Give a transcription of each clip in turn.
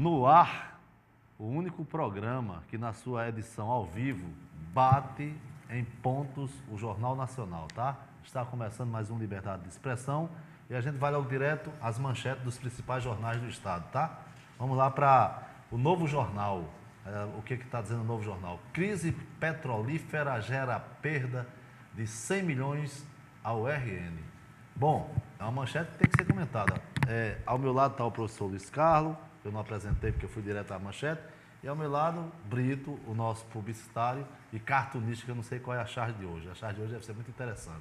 No ar, o único programa que na sua edição ao vivo bate em pontos o Jornal Nacional, tá? Está começando mais um Liberdade de Expressão e a gente vai logo direto às manchetes dos principais jornais do estado, tá? Vamos lá para o Novo Jornal. O que está dizendo o Novo Jornal? Crise petrolífera gera perda de 100 milhões ao RN. Bom, é uma manchete que tem que ser comentada. Ao meu lado está o professor Luiz Carlos, eu não apresentei porque eu fui direto à manchete, e ao meu lado, Brito, o nosso publicitário e cartunista, que eu não sei qual é a charge de hoje. A charge de hoje deve ser muito interessante.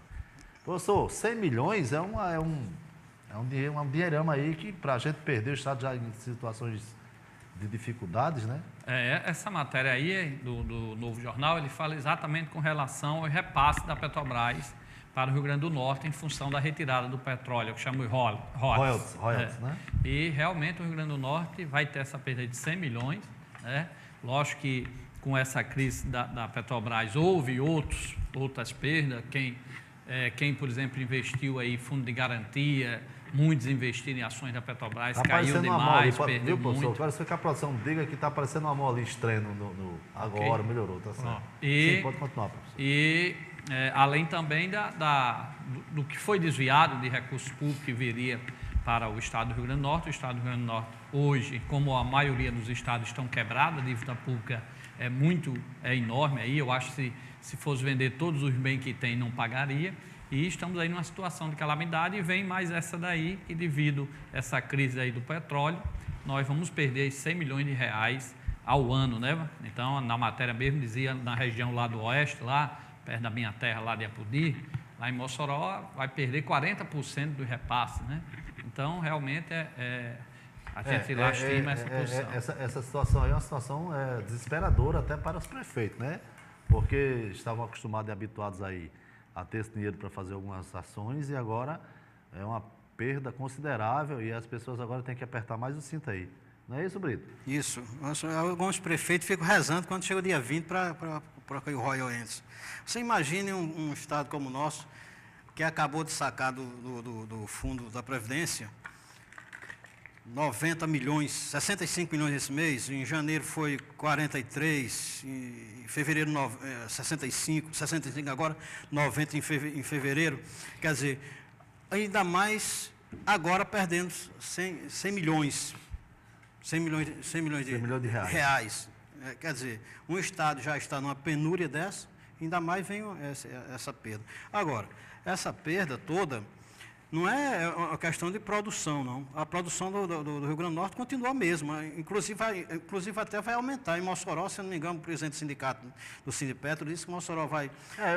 Professor, 100 milhões é um dinheirama aí que, para a gente perder, o Estado já em situações de dificuldades, né? Essa matéria aí do Novo Jornal, ele fala exatamente com relação ao repasse da Petrobras para o Rio Grande do Norte em função da retirada do petróleo, que chama de royalties, né? E realmente o Rio Grande do Norte vai ter essa perda de 100 milhões, né? Lógico que com essa crise da Petrobras houve outras perdas, quem, por exemplo, investiu aí em fundo de garantia, muitos investiram em ações da Petrobras, caiu demais, perdeu muito. Agora, se que a produção diga que está aparecendo uma mola ali estranha agora, melhorou, tá certo. Sim, pode continuar, professor. Além também do que foi desviado de recursos públicos que viria para o Estado do Rio Grande do Norte. O Estado do Rio Grande do Norte, hoje, como a maioria dos estados estão quebrados, a dívida pública é enorme aí. Eu acho que se fosse vender todos os bens que tem, não pagaria. E estamos aí numa situação de calamidade e vem mais essa daí, que devido a essa crise aí do petróleo, nós vamos perder 100 milhões de reais ao ano, né? Então, na matéria mesmo dizia, na região lá do oeste, lá perto da minha terra, lá de Apodi, lá em Mossoró, vai perder 40% do repasse, né? Então, realmente, a gente lastima essa posição. Essa situação aí é uma situação desesperadora até para os prefeitos, né? Porque estavam acostumados e habituados aí a ter esse dinheiro para fazer algumas ações e agora é uma perda considerável e as pessoas agora têm que apertar mais o cinto aí. Não é isso, Brito? Isso. Alguns prefeitos ficam rezando quando chega o dia 20 para o Royal Ends. Você imagine um estado como o nosso, que acabou de sacar do fundo da Previdência 90 milhões, 65 milhões esse mês, em janeiro foi 43, em fevereiro 65 agora, 90 em fevereiro. Quer dizer, ainda mais agora perdendo 100 milhões de reais. Quer dizer, um Estado já está numa penúria dessa, ainda mais vem essa perda. Agora, essa perda toda não é uma questão de produção, não. A produção do Rio Grande do Norte continua a mesma, inclusive até vai aumentar. Em Mossoró, se não me engano, o presidente do sindicato do Sindipetro disse que Mossoró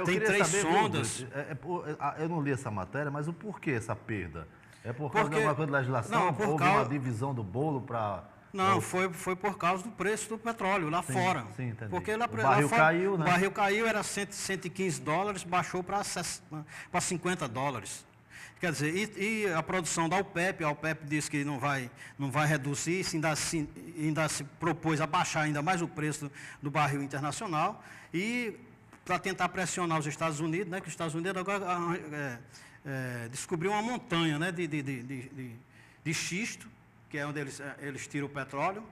tem 3 sondas. Eu não li essa matéria, mas o porquê essa perda? É por causa de alguma coisa de legislação? Houve uma divisão do bolo para... Não, foi por causa do preço do petróleo lá fora. Sim, entendi. Porque o barril caiu, né? O barril caiu, era 115 dólares, baixou para 50 dólares. Quer dizer, e a produção da OPEP, a OPEP disse que não vai reduzir, ainda se propôs a baixar ainda mais o preço do barril internacional, e para tentar pressionar os Estados Unidos, né, que os Estados Unidos agora descobriu uma montanha, né, de xisto, que é onde eles tiram o petróleo.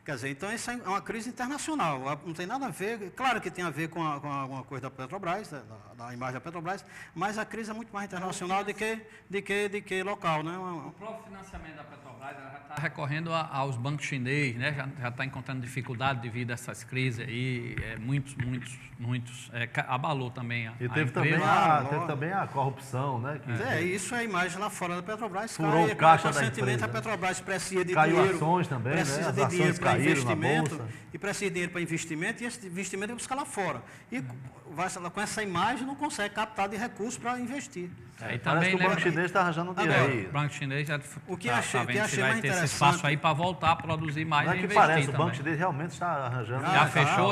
Quer dizer, então isso é uma crise internacional, não tem nada a ver, claro que tem a ver com alguma coisa da Petrobras, da imagem da Petrobras, mas a crise é muito mais internacional do que local, né? O próprio financiamento da Petrobras já está recorrendo aos bancos chineses, né? Já está encontrando dificuldade devido a essas crises aí, muitos abalou também a teve também a corrupção, né? Isso é a imagem lá fora da Petrobras. Furou o caixa da empresa. A Petrobras precisa de caiu dinheiro. Ações também, precisa né? de dinheiro para investimento, e precisa de dinheiro para investimento, e esse investimento é buscar lá fora. E com essa imagem não consegue captar de recursos para investir. E também o Banco Chinês está arranjando dinheiro aí. O Banco Chinês já achei mais interessante, ter esse espaço aí para voltar a produzir mais e investir parece, também. O Banco Chinês realmente está arranjando. Já fechou.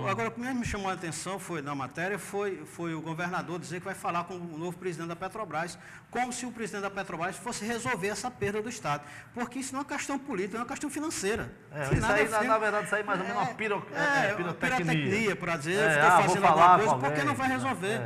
Agora, o que me chamou a atenção na matéria foi o governador dizer que vai falar com o novo presidente da Petrobras, como se o presidente da Petrobras fosse resolver essa perda do Estado. Porque isso não é uma questão política, é uma questão financeira. Na verdade, isso aí mais ou menos uma pirotecnia. Para dizer, eu estou fazendo alguma coisa, porque não vai resolver.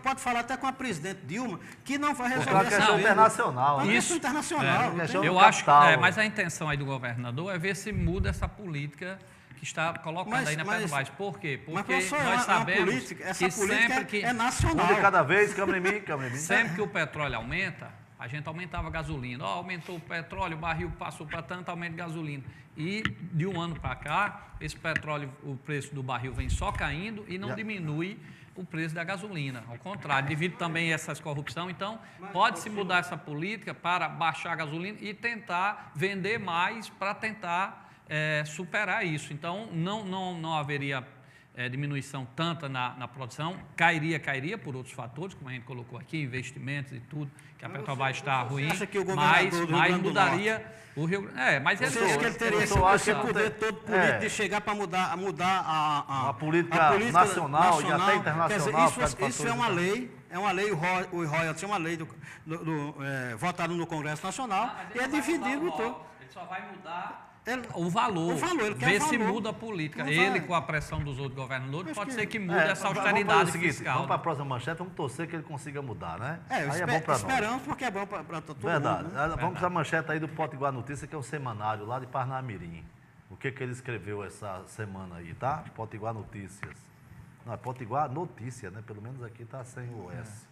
Pode falar até com a presidente Dilma, que não vai Porque é resolver uma essa questão perda. internacional. É uma né? questão internacional. É, não questão tem- Eu acho que, capital. mas a intenção aí do governador é ver se muda essa política que está colocada aí na Petrobras. Por quê? mas, Porque professor, nós sabemos essa que política sempre que, é nacional. Um de cada vez, câmera em mim, câmera em mim. sempre que o petróleo aumenta, a gente aumentava a gasolina. Ó, aumentou o petróleo, o barril passou para tanto aumento de gasolina. E de um ano para cá, esse petróleo, o preço do barril vem só caindo e não diminui o preço da gasolina. Ao contrário, devido também a essas corrupção, então pode-se mudar essa política para baixar a gasolina e tentar vender mais para tentar superar isso. Então, não haveria diminuição tanta na produção, cairia por outros fatores, como a gente colocou aqui, investimentos e tudo, que a Petrobras está ruim, acha que o governador do Rio mas Grande do mudaria o Rio Grande. Mas Você acha que ele teria esse poder todo político de chegar para mudar a política nacional e até internacional? Quer dizer, isso é uma lei, o royalties é uma lei votada no Congresso Nacional e é dividido em todo. Ele só vai mudar o valor, ele quer ver o se valor. muda a política. Não Ele, vai. com a pressão dos outros governadores, pode ser que mude essa Vamos fazer austeridade o seguinte, fiscal. vamos para a próxima manchete, vamos torcer que ele consiga mudar, né? Aí é bom para nós. Esperamos porque é bom para todo Verdade. mundo. Né? Vamos para a manchete aí do Potiguar Notícia, que é o semanário lá de Parnamirim. O que ele escreveu essa semana aí, tá? Potiguar Notícias. Não, é Potiguar Notícia, né? Pelo menos aqui está sem o S.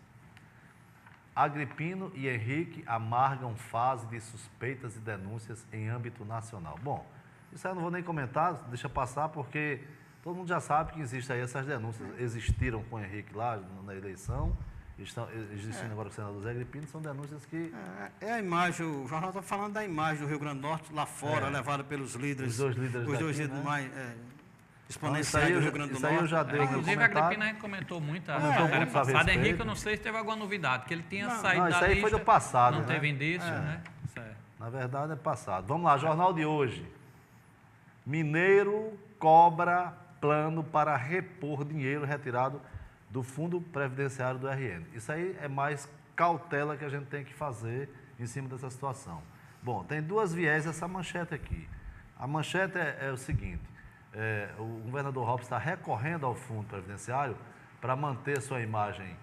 Agripino e Henrique amargam fase de suspeitas e denúncias em âmbito nacional. Bom, isso aí eu não vou nem comentar, deixa passar, porque todo mundo já sabe que existem aí essas denúncias. Existiram com o Henrique lá na eleição, estão existindo agora com o senador Zé Agripino, são denúncias que... É a imagem, o jornal está falando da imagem do Rio Grande do Norte lá fora, levada pelos líderes. Os dois líderes Os dois daqui, líderes né? mais Então, exponenciais do Rio Grande do isso aí eu Norte. já dei o meu Inclusive, a comentário. Agripina a gente comentou muito a Comentou matéria muito a passada. respeito. Henrique, eu não sei se teve alguma novidade, que ele tinha saído não, da isso aí lista, foi do passado, não né? teve indício, né? Certo. Na verdade é passado. Vamos lá, jornal de hoje. Mineiro cobra plano para repor dinheiro retirado do Fundo Previdenciário do RN. Isso aí é mais cautela que a gente tem que fazer em cima dessa situação. Bom, tem duas viés essa manchete aqui. A manchete é o seguinte, o governador Robson está recorrendo ao Fundo Previdenciário para manter sua imagem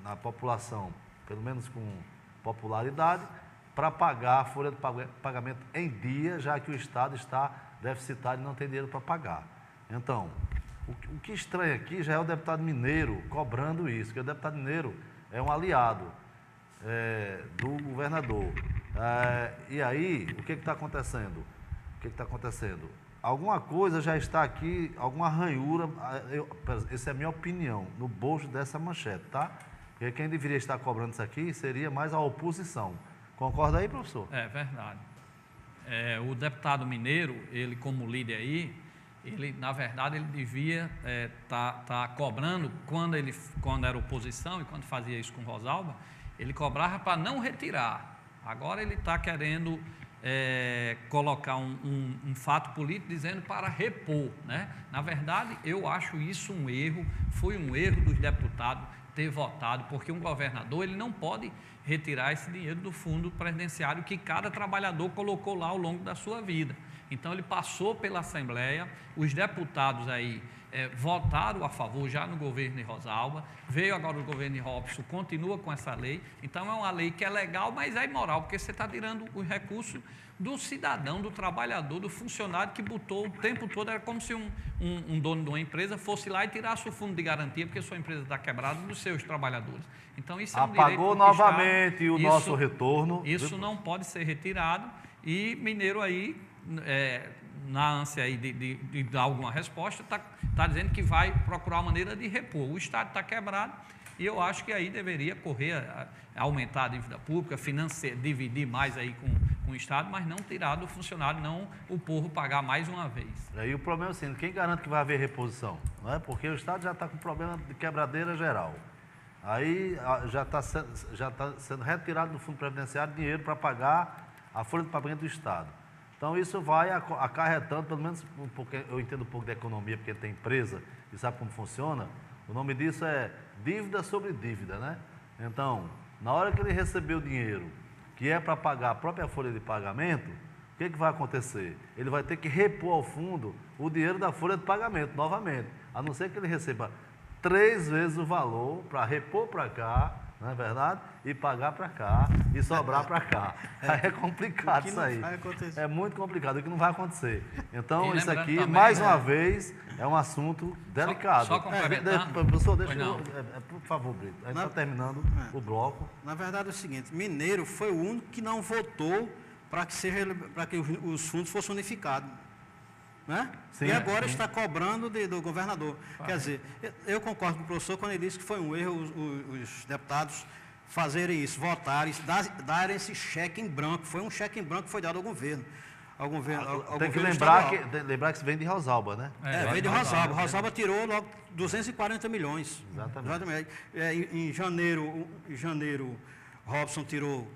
na população, pelo menos com popularidade, para pagar a folha de pagamento em dia, já que o Estado está deficitário e não tem dinheiro para pagar. Então, o que estranha aqui já é o deputado mineiro cobrando isso, porque o deputado mineiro é um aliado do governador. E aí, o que está acontecendo? Alguma coisa já está aqui, alguma ranhura, essa é a minha opinião, no bolso dessa manchete, tá? Porque quem deveria estar cobrando isso aqui seria mais a oposição. Concorda aí, professor? É verdade. O deputado mineiro, ele como líder aí, ele, na verdade, ele devia tá cobrando, quando era oposição e quando fazia isso com Rosalba, ele cobrava para não retirar. Agora ele está querendo colocar um fato político dizendo para repor, né? Na verdade, eu acho isso um erro, foi um erro dos deputados ter votado, porque um governador ele não pode retirar esse dinheiro do fundo previdenciário que cada trabalhador colocou lá ao longo da sua vida. Então ele passou pela Assembleia, os deputados aí votaram a favor já no governo de Rosalba, veio agora o governo de Robson, continua com essa lei, então é uma lei que é legal, mas é imoral, porque você está tirando os recursos do cidadão, do trabalhador, do funcionário que botou o tempo todo, era como se um dono de uma empresa fosse lá e tirasse o fundo de garantia, porque sua empresa está quebrada, dos seus trabalhadores. Então isso é um direito Apagou novamente o nosso retorno. Isso não pode ser retirado e Mineiro aí, na ânsia aí de dar alguma resposta, está dizendo que vai procurar uma maneira de repor. O Estado está quebrado e eu acho que aí deveria correr, aumentar a dívida pública, dividir mais aí com o Estado, mas não tirar do funcionário, não o povo pagar mais uma vez. Aí o problema é assim, quem garante que vai haver reposição? Não é? Porque o Estado já está com problema de quebradeira geral. Aí já está sendo retirado do Fundo Previdenciário dinheiro para pagar a folha de pagamento do Estado. Então isso vai acarretando, pelo menos porque eu entendo um pouco de economia, porque tem empresa e sabe como funciona, o nome disso é dívida sobre dívida, né? Então, na hora que ele receber o dinheiro, que é para pagar a própria folha de pagamento, o que vai acontecer? Ele vai ter que repor ao fundo o dinheiro da folha de pagamento, novamente, a não ser que ele receba 3 vezes o valor para repor para cá, não é verdade? E pagar para cá e sobrar para cá. Aí é complicado isso aí. É muito complicado, o que não vai acontecer. Então, isso aqui, também, mais uma vez, é um assunto delicado. Só complementando. Professor, deixa eu... por favor, Brito, a gente está terminando o bloco. Na verdade é o seguinte, Mineiro foi o único que não votou para que os fundos fossem unificados. Né? Sim, e agora está cobrando do governador. Quer dizer, eu concordo com o professor quando ele disse que foi um erro os deputados fazerem isso, votarem, darem esse cheque em branco. Foi um cheque em branco que foi dado ao governo. Tem que lembrar que isso vem de Rosalba, né? Vem de Rosalba. Rosalba tirou logo 240 milhões. Exatamente. Em janeiro, Robson tirou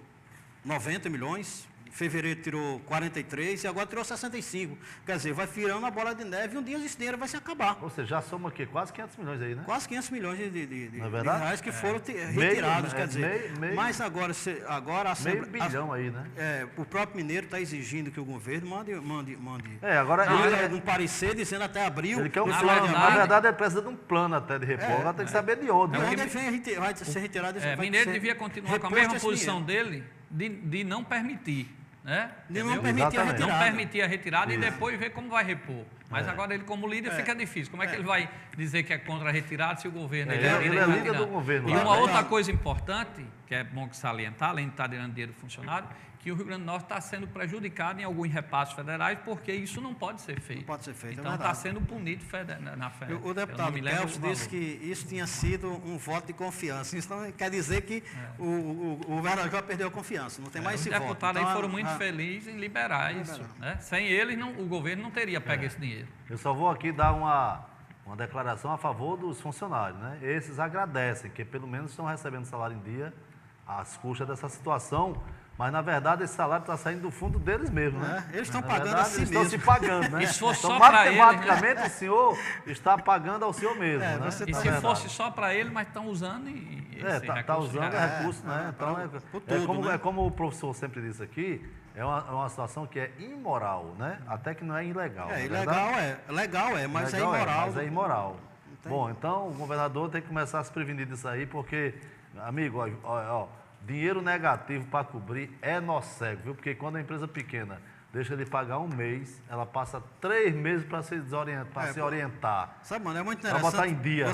90 milhões. Em fevereiro tirou 43 e agora tirou 65. Quer dizer, vai virando a bola de neve e um dia esse dinheiro vai se acabar. Ou seja, já soma o quê? Quase 500 milhões aí, né? Quase 500 milhões de reais que foram Meio, retirados. Quer dizer, mas agora a meio bilhão aí, né? O próprio Mineiro está exigindo que o governo mande agora um parecer dizendo até abril. Ele quer um plano. Na verdade, ele precisa de um plano até de repor. Agora tem que saber de onde. De onde vai ser retirado esse Mineiro devia continuar com a mesma posição dele de não permitir. Né? Não permitir a retirada. Isso. E depois ver como vai repor. Mas agora ele, como líder, fica difícil. Como é que ele vai dizer que é contra a retirada se o governo... Ele é líder do governo. E uma outra coisa importante, que é bom salientar, além de estar dando dinheiro do funcionário, que o Rio Grande do Norte está sendo prejudicado em alguns repassos federais, porque isso não pode ser feito. Não pode ser feito, então está sendo punido na federal. O deputado Kelso disse que isso tinha sido um voto de confiança. Isso não quer dizer que o governador já perdeu a confiança, não tem mais esse voto. Os deputados aí foram muito felizes em liberar isso. Né? Sem eles, o governo não teria pego esse dinheiro. Eu só vou aqui dar uma declaração a favor dos funcionários. Né? Esses agradecem, que pelo menos estão recebendo salário em dia às custas dessa situação. Mas, na verdade, esse salário está saindo do fundo deles mesmos, né? Eles estão pagando a si mesmos. Eles estão se pagando, né? E se fosse então, só para matematicamente, ele, né? O senhor está pagando ao senhor mesmo, né? E se fosse só para ele, mas estão usando está usando recurso, né? Então, é como o professor sempre disse aqui, é uma situação que é imoral, né? Até que não é ilegal. Legal, mas é imoral. Mas é imoral. Bom, então, o governador tem que começar a se prevenir disso aí, porque, amigo, dinheiro negativo para cobrir é nocego, viu? Porque quando a empresa pequena deixa de pagar um mês, ela passa 3 meses para se orientar. Sabe, mano, é muito interessante. Para botar em dia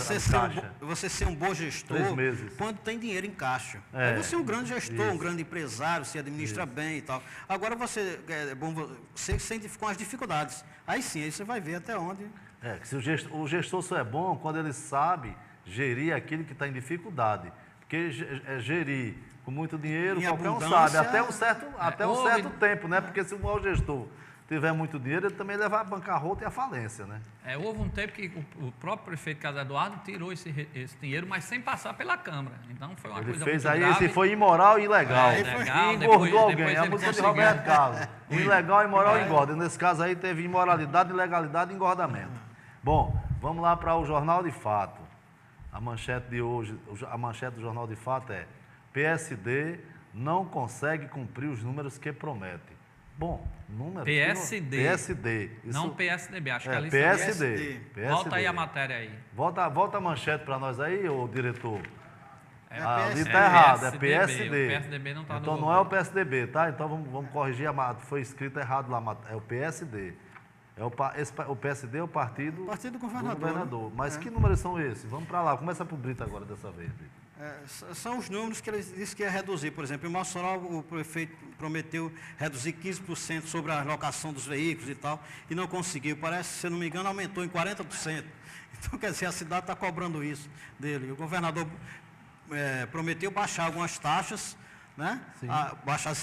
você ser um bom gestor 3 meses. Quando tem dinheiro em caixa. Você é um grande gestor, um grande empresário, se administra bem e tal. Agora é bom você sente com as dificuldades. Aí sim, aí você vai ver até onde... Se o gestor só é bom quando ele sabe gerir aquilo que está em dificuldade. Porque gerir com muito dinheiro, qualquer um sabe, até um certo tempo, né? Porque se o mau gestor tiver muito dinheiro, ele também leva a bancarrota e a falência, né? Houve um tempo que o próprio prefeito Carlos Eduardo tirou esse dinheiro, mas sem passar pela Câmara. Então foi uma coisa muito grave. Esse foi imoral e ilegal. Engordou alguém, a música de Roberto Carlos. O ilegal, imoral e engorda. Nesse caso aí teve imoralidade, ilegalidade e engordamento. Bom, vamos lá para o Jornal de Fato. A manchete de hoje, a manchete do Jornal de Fato é: PSD não consegue cumprir os números que promete. Bom, números... PSD. Isso, não PSDB, acho que é PSD. Volta aí a matéria aí. Volta a manchete para nós aí, ô diretor. Ali está errado, é PSD. O PSDB não está no Então não é o PSDB, tá? Então vamos corrigir, foi escrito errado lá, é o PSD. O PSD é o partido do governador. Mas que números são esses? Vamos para lá. Começa por Brito agora, dessa vez, Brito. São os números que ele disse que ia reduzir. Por exemplo, em Mossoró, o prefeito prometeu reduzir 15% sobre a locação dos veículos e tal, e não conseguiu. Parece, se não me engano, aumentou em 40%. Então, quer dizer, a cidade está cobrando isso dele. O governador prometeu baixar algumas taxas, né? Baixar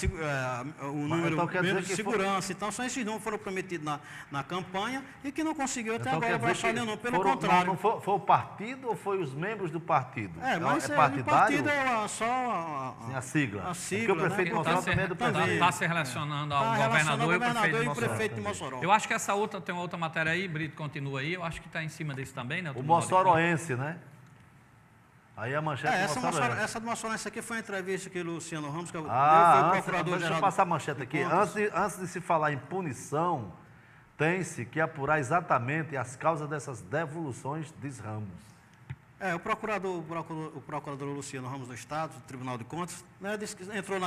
o número de segurança. Então, são esses números que foram prometidos na campanha e que não conseguiu até agora baixar nenhum. Pelo contrário. Não foi o partido ou foi os membros do partido? Mas é partidário? O partido é só a sigla. Porque o prefeito Mossoró também é do partido. Está se relacionando ao governador e o prefeito de Mossoró. Eu acho que tem uma outra matéria aí, Brito, continua aí. Eu acho que está em cima desse também, né? O moçoroense, né? Aí a manchete essa do Mossoró, essa aqui foi uma entrevista que o Luciano Ramos, que foi procurador-geral. Deixa eu passar a manchete aqui. Antes de se falar em punição, tem-se que apurar exatamente as causas dessas devoluções, diz Ramos. O procurador Luciano Ramos do Estado, do Tribunal de Contas, né, disse que entrou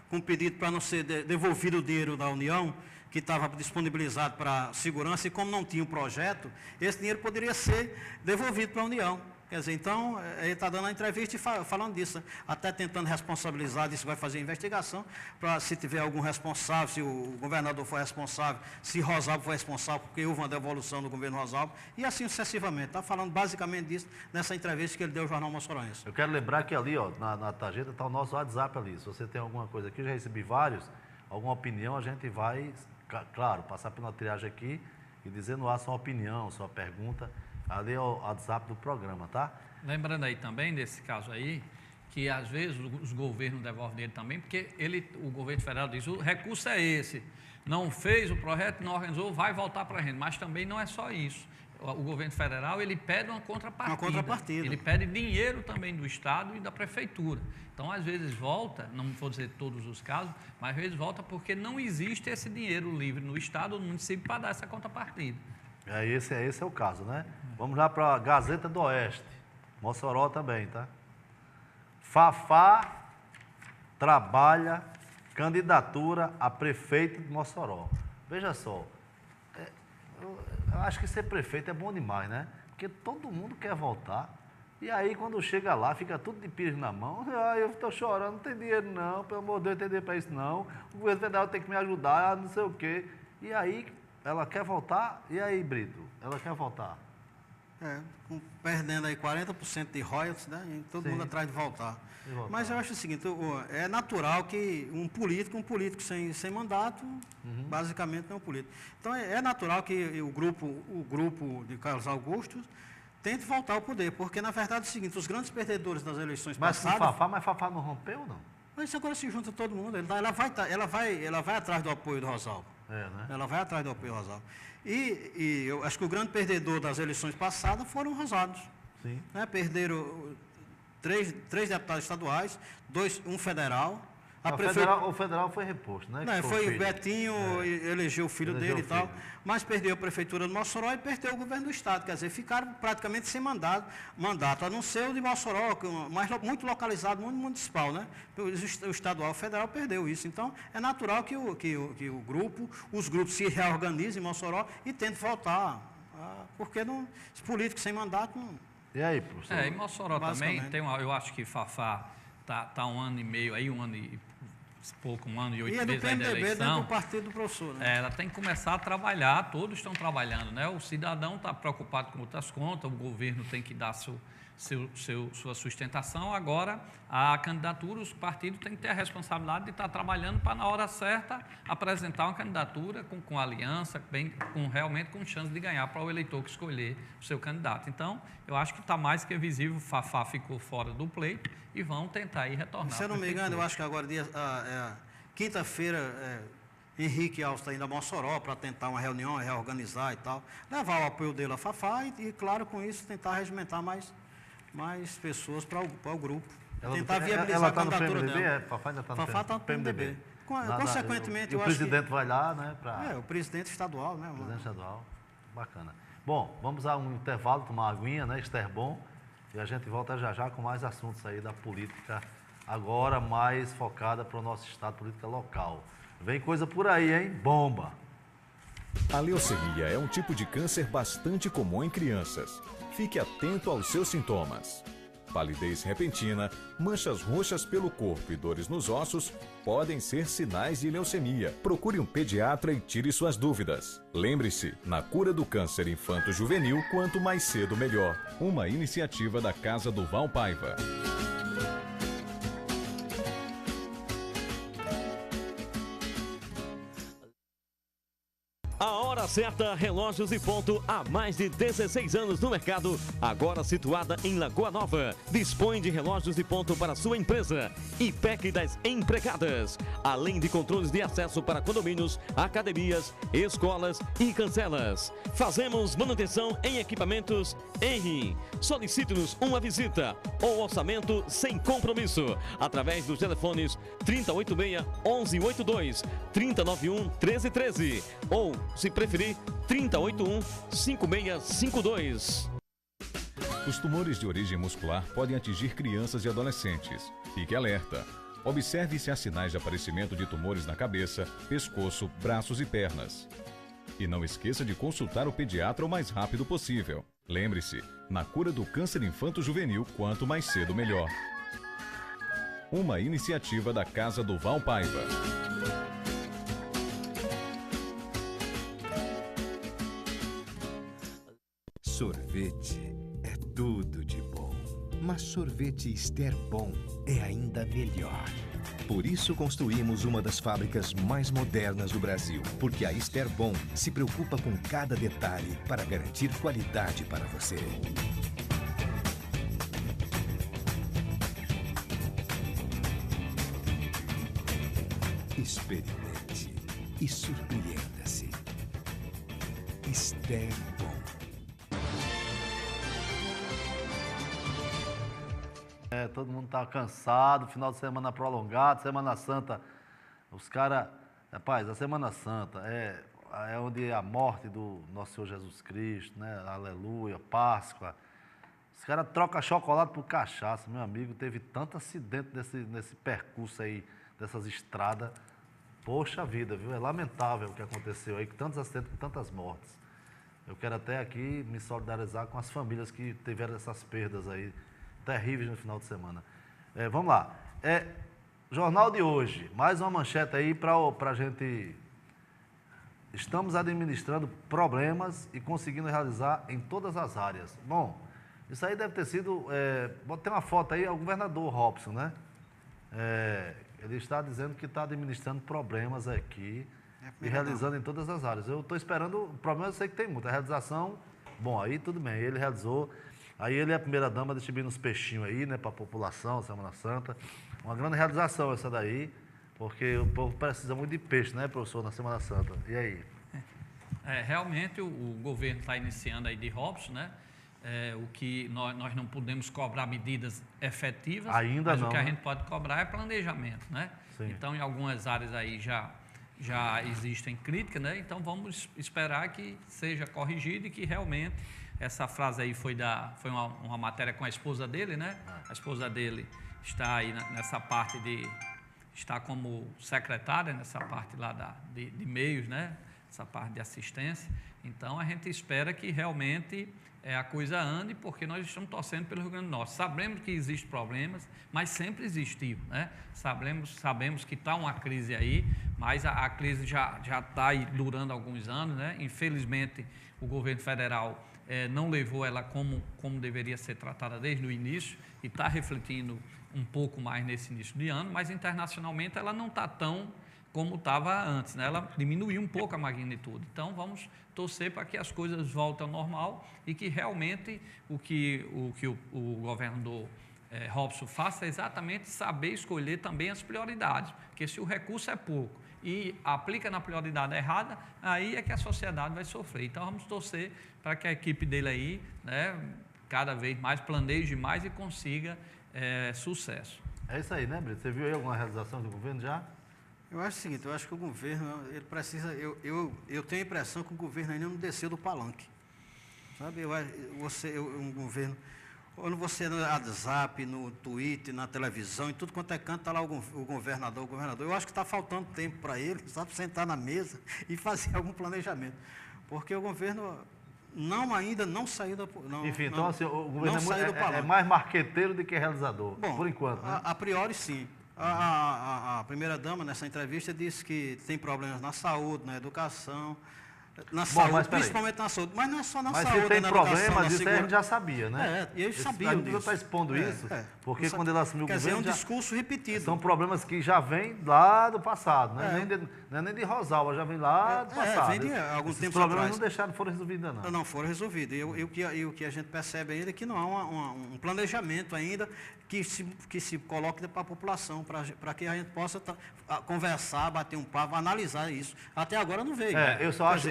com um pedido para não ser devolvido o dinheiro da União, que estava disponibilizado para segurança, e como não tinha um projeto, esse dinheiro poderia ser devolvido para a União. Quer dizer, então, ele está dando a entrevista e falando disso, até tentando responsabilizar, disse que vai fazer investigação, para se tiver algum responsável, se o governador for responsável, se Rosalvo for responsável, porque houve uma devolução do governo Rosalvo, e assim sucessivamente. Está falando basicamente disso nessa entrevista que ele deu ao Jornal Moçoroense. Eu quero lembrar que ali, ó, na tarjeta, está o nosso WhatsApp ali. Se você tem alguma coisa aqui, já recebi vários, alguma opinião, a gente vai, claro, passar pela triagem aqui e dizer no ar sua opinião, sua pergunta. Ali é o WhatsApp do programa, tá? Lembrando aí também, nesse caso aí, que às vezes os governos devolvem dinheiro também, porque o governo federal diz, o recurso é esse, não fez o projeto, não organizou, vai voltar para a renda. Mas também não é só isso. O governo federal, ele pede uma contrapartida. Uma contrapartida. Ele pede dinheiro também do Estado e da Prefeitura. Então, às vezes volta, não vou dizer todos os casos, mas às vezes volta porque não existe esse dinheiro livre no Estado ou no município para dar essa contrapartida. Esse é o caso, né? Vamos lá para a Gazeta do Oeste. Mossoró também, tá? Fafá trabalha candidatura a prefeito de Mossoró. Veja só, eu acho que ser prefeito é bom demais, né? Porque todo mundo quer voltar. E aí, quando chega lá, fica tudo de pires na mão. Eu estou chorando, não tem dinheiro não, pelo amor de Deus, não tem dinheiro para isso não. O governo federal tem que me ajudar, não sei o quê. E aí, ela quer voltar? E aí, Brito? Ela quer voltar? Perdendo aí 40% de royalties, né? E todo mundo atrás de voltar. Mas eu acho o seguinte, é natural que um político sem mandato, basicamente não é um político. Então é natural que o grupo de Carlos Augusto tente voltar ao poder, porque na verdade é o seguinte, os grandes perdedores das eleições passadas... Mas Fafá não rompeu, não? Mas agora se junta todo mundo, ela vai atrás do apoio do Rosalvo. Né? Ela vai atrás do apoio do Rosalvo. E eu acho que o grande perdedor das eleições passadas foram os rosados. Sim. Né? Perderam três deputados estaduais, um federal. O federal foi reposto, né? Não, foi o Betinho, elegeu o filho dele e tal, mas perdeu a prefeitura de Mossoró e perdeu o governo do estado, quer dizer, ficaram praticamente sem mandato, a não ser o de Mossoró, mas muito localizado, muito municipal, né? O estadual, o federal perdeu isso, então é natural que os grupos se reorganizem em Mossoró e tentem voltar, porque os políticos sem mandato não... E aí, professor? Em Mossoró também tem eu acho que Fafá está 1 ano e meio aí, 1 ano e pouco, 1 ano e 8 meses aí da eleição. Do partido do professor, né? Ela tem que começar a trabalhar, todos estão trabalhando, né? O cidadão está preocupado com outras contas, o governo tem que dar sua sustentação. Agora, a candidatura, os partidos têm que ter a responsabilidade de estar trabalhando para, na hora certa, apresentar uma candidatura com aliança, realmente com chance de ganhar para o eleitor que escolher o seu candidato. Então, eu acho que está mais que visível, o Fafá ficou fora do pleito e vão tentar ir retornar. Se eu não me engano, eu acho que agora, quinta-feira, Henrique Alves está indo a Mossoró para tentar uma reunião, reorganizar e tal, levar o apoio dele a Fafá e claro, com isso, tentar regimentar mais pessoas para o grupo. Tentar viabilizar a candidatura dela. Fafá ainda está no Fafá está no PMDB. Consequentemente, eu acho que... o presidente vai lá, né? O presidente estadual, né? O presidente estadual. Bacana. Bom, vamos a um intervalo, tomar uma aguinha, né? Esterbom. E a gente volta já com mais assuntos aí da política, agora mais focada para o nosso estado, política local. Vem coisa por aí, hein? Bomba! A leucemia é um tipo de câncer bastante comum em crianças. Fique atento aos seus sintomas. Palidez repentina, manchas roxas pelo corpo e dores nos ossos podem ser sinais de leucemia. Procure um pediatra e tire suas dúvidas. Lembre-se, na cura do câncer infanto-juvenil, quanto mais cedo melhor. Uma iniciativa da Casa do Val Paiva. Certa Relógios e Ponto, há mais de 16 anos no mercado, agora situada em Lagoa Nova. Dispõe de relógios de ponto para sua empresa e PEC das empregadas, além de controles de acesso para condomínios, academias, escolas e cancelas. Fazemos manutenção em equipamentos Henry. Solicite-nos uma visita ou orçamento sem compromisso, através dos telefones 3086-1182, 3091-1313 ou, se preferir, 3081-5652. Os tumores de origem muscular podem atingir crianças e adolescentes. Fique alerta. Observe se há sinais de aparecimento de tumores na cabeça, pescoço, braços e pernas. E não esqueça de consultar o pediatra o mais rápido possível. Lembre-se, na cura do câncer infanto-juvenil, quanto mais cedo melhor. Uma iniciativa da Casa do Val Paiva. Sorvete é tudo de bom, mas sorvete Ester Bom é ainda melhor. Por isso construímos uma das fábricas mais modernas do Brasil, porque a Ester Bom se preocupa com cada detalhe para garantir qualidade para você. Experimente e surpreenda-se. Ester Bom. Todo mundo tá cansado, final de semana prolongado, Semana Santa. Os caras, rapaz, a Semana Santa é onde é a morte do nosso Senhor Jesus Cristo, né? Aleluia, Páscoa. Os caras trocam chocolate por cachaça, meu amigo. Teve tanto acidente nesse percurso aí, dessas estradas. Poxa vida, viu? É lamentável o que aconteceu aí, com tantos acidentes, com tantas mortes. Eu quero até aqui me solidarizar com as famílias que tiveram essas perdas aí, terríveis no final de semana. Vamos lá. Jornal de hoje, mais uma manchete aí para a gente. Estamos administrando problemas e conseguindo realizar em todas as áreas. Bom, isso aí deve ter sido. Tem uma foto aí, é o governador Robson, né? Ele está dizendo que está administrando problemas aqui e realizando em todas as áreas. Eu estou esperando, problemas eu sei que tem muito. A realização, bom, aí tudo bem, ele realizou. Aí ele é a primeira-dama distribuindo uns peixinhos aí, né, para a população, Semana Santa. Uma grande realização essa daí, porque o povo precisa muito de peixe, né, professor, na Semana Santa. E aí? Realmente o governo está iniciando aí de Robson, né? O que nós não podemos cobrar medidas efetivas, ainda mas não, o que a né? gente pode cobrar é planejamento, né? Sim. Então, em algumas áreas aí já existem críticas, né? Então, vamos esperar que seja corrigido e que realmente essa frase aí foi uma matéria com a esposa dele, né? A esposa dele está aí nessa parte está como secretária, nessa parte lá de meios, né? Essa parte de assistência. Então, a gente espera que realmente a coisa ande, porque nós estamos torcendo pelo Rio Grande do Norte. Sabemos que existem problemas, mas sempre existiu, né? Sabemos que está uma crise aí, mas a crise já está aí durando alguns anos, né? Infelizmente, o governo federal não levou ela como deveria ser tratada desde o início e está refletindo um pouco mais nesse início de ano, mas internacionalmente ela não está tão como estava antes, né? Ela diminuiu um pouco a magnitude. Então, vamos torcer para que as coisas voltem ao normal e que realmente o que o governador Robson faça é exatamente saber escolher também as prioridades, porque se o recurso é pouco e aplica na prioridade errada, aí é que a sociedade vai sofrer. Então, vamos torcer para que a equipe dele aí, né, cada vez mais planeje mais e consiga sucesso. É isso aí, né, Brito? Você viu aí alguma realização do governo já? Eu acho o seguinte, eu acho que o governo, ele precisa, eu tenho a impressão que o governo ainda não desceu do palanque. Sabe, um governo, quando você no WhatsApp, no Twitter, na televisão, em tudo quanto é canto, está lá o governador. Eu acho que está faltando tempo para ele, sabe, sentar na mesa e fazer algum planejamento. Porque o governo ainda não saiu do palanque. Enfim, então assim, o governo é mais marqueteiro do que realizador, bom, por enquanto, né? A priori, sim. A primeira-dama, nessa entrevista, disse que tem problemas na saúde, na educação, principalmente na saúde. Mas não é só na saúde, se tem na problemas, educação, isso aí a gente já sabia, né? E eles sabiam disso. A gente está expondo isso, porque quando ele assumiu o governo... Quer dizer, é um discurso repetido. São problemas que já vêm lá do passado, não é nem de Rosalba, já vem lá do passado. Vem de algum tempo atrás. Os problemas não foram resolvidos ainda, não. Não foram resolvidos. E o que a gente percebe ainda é que não há um planejamento ainda que se coloque para a população, para que a gente possa conversar, bater um papo, analisar isso. Até agora não veio. Eu só acho...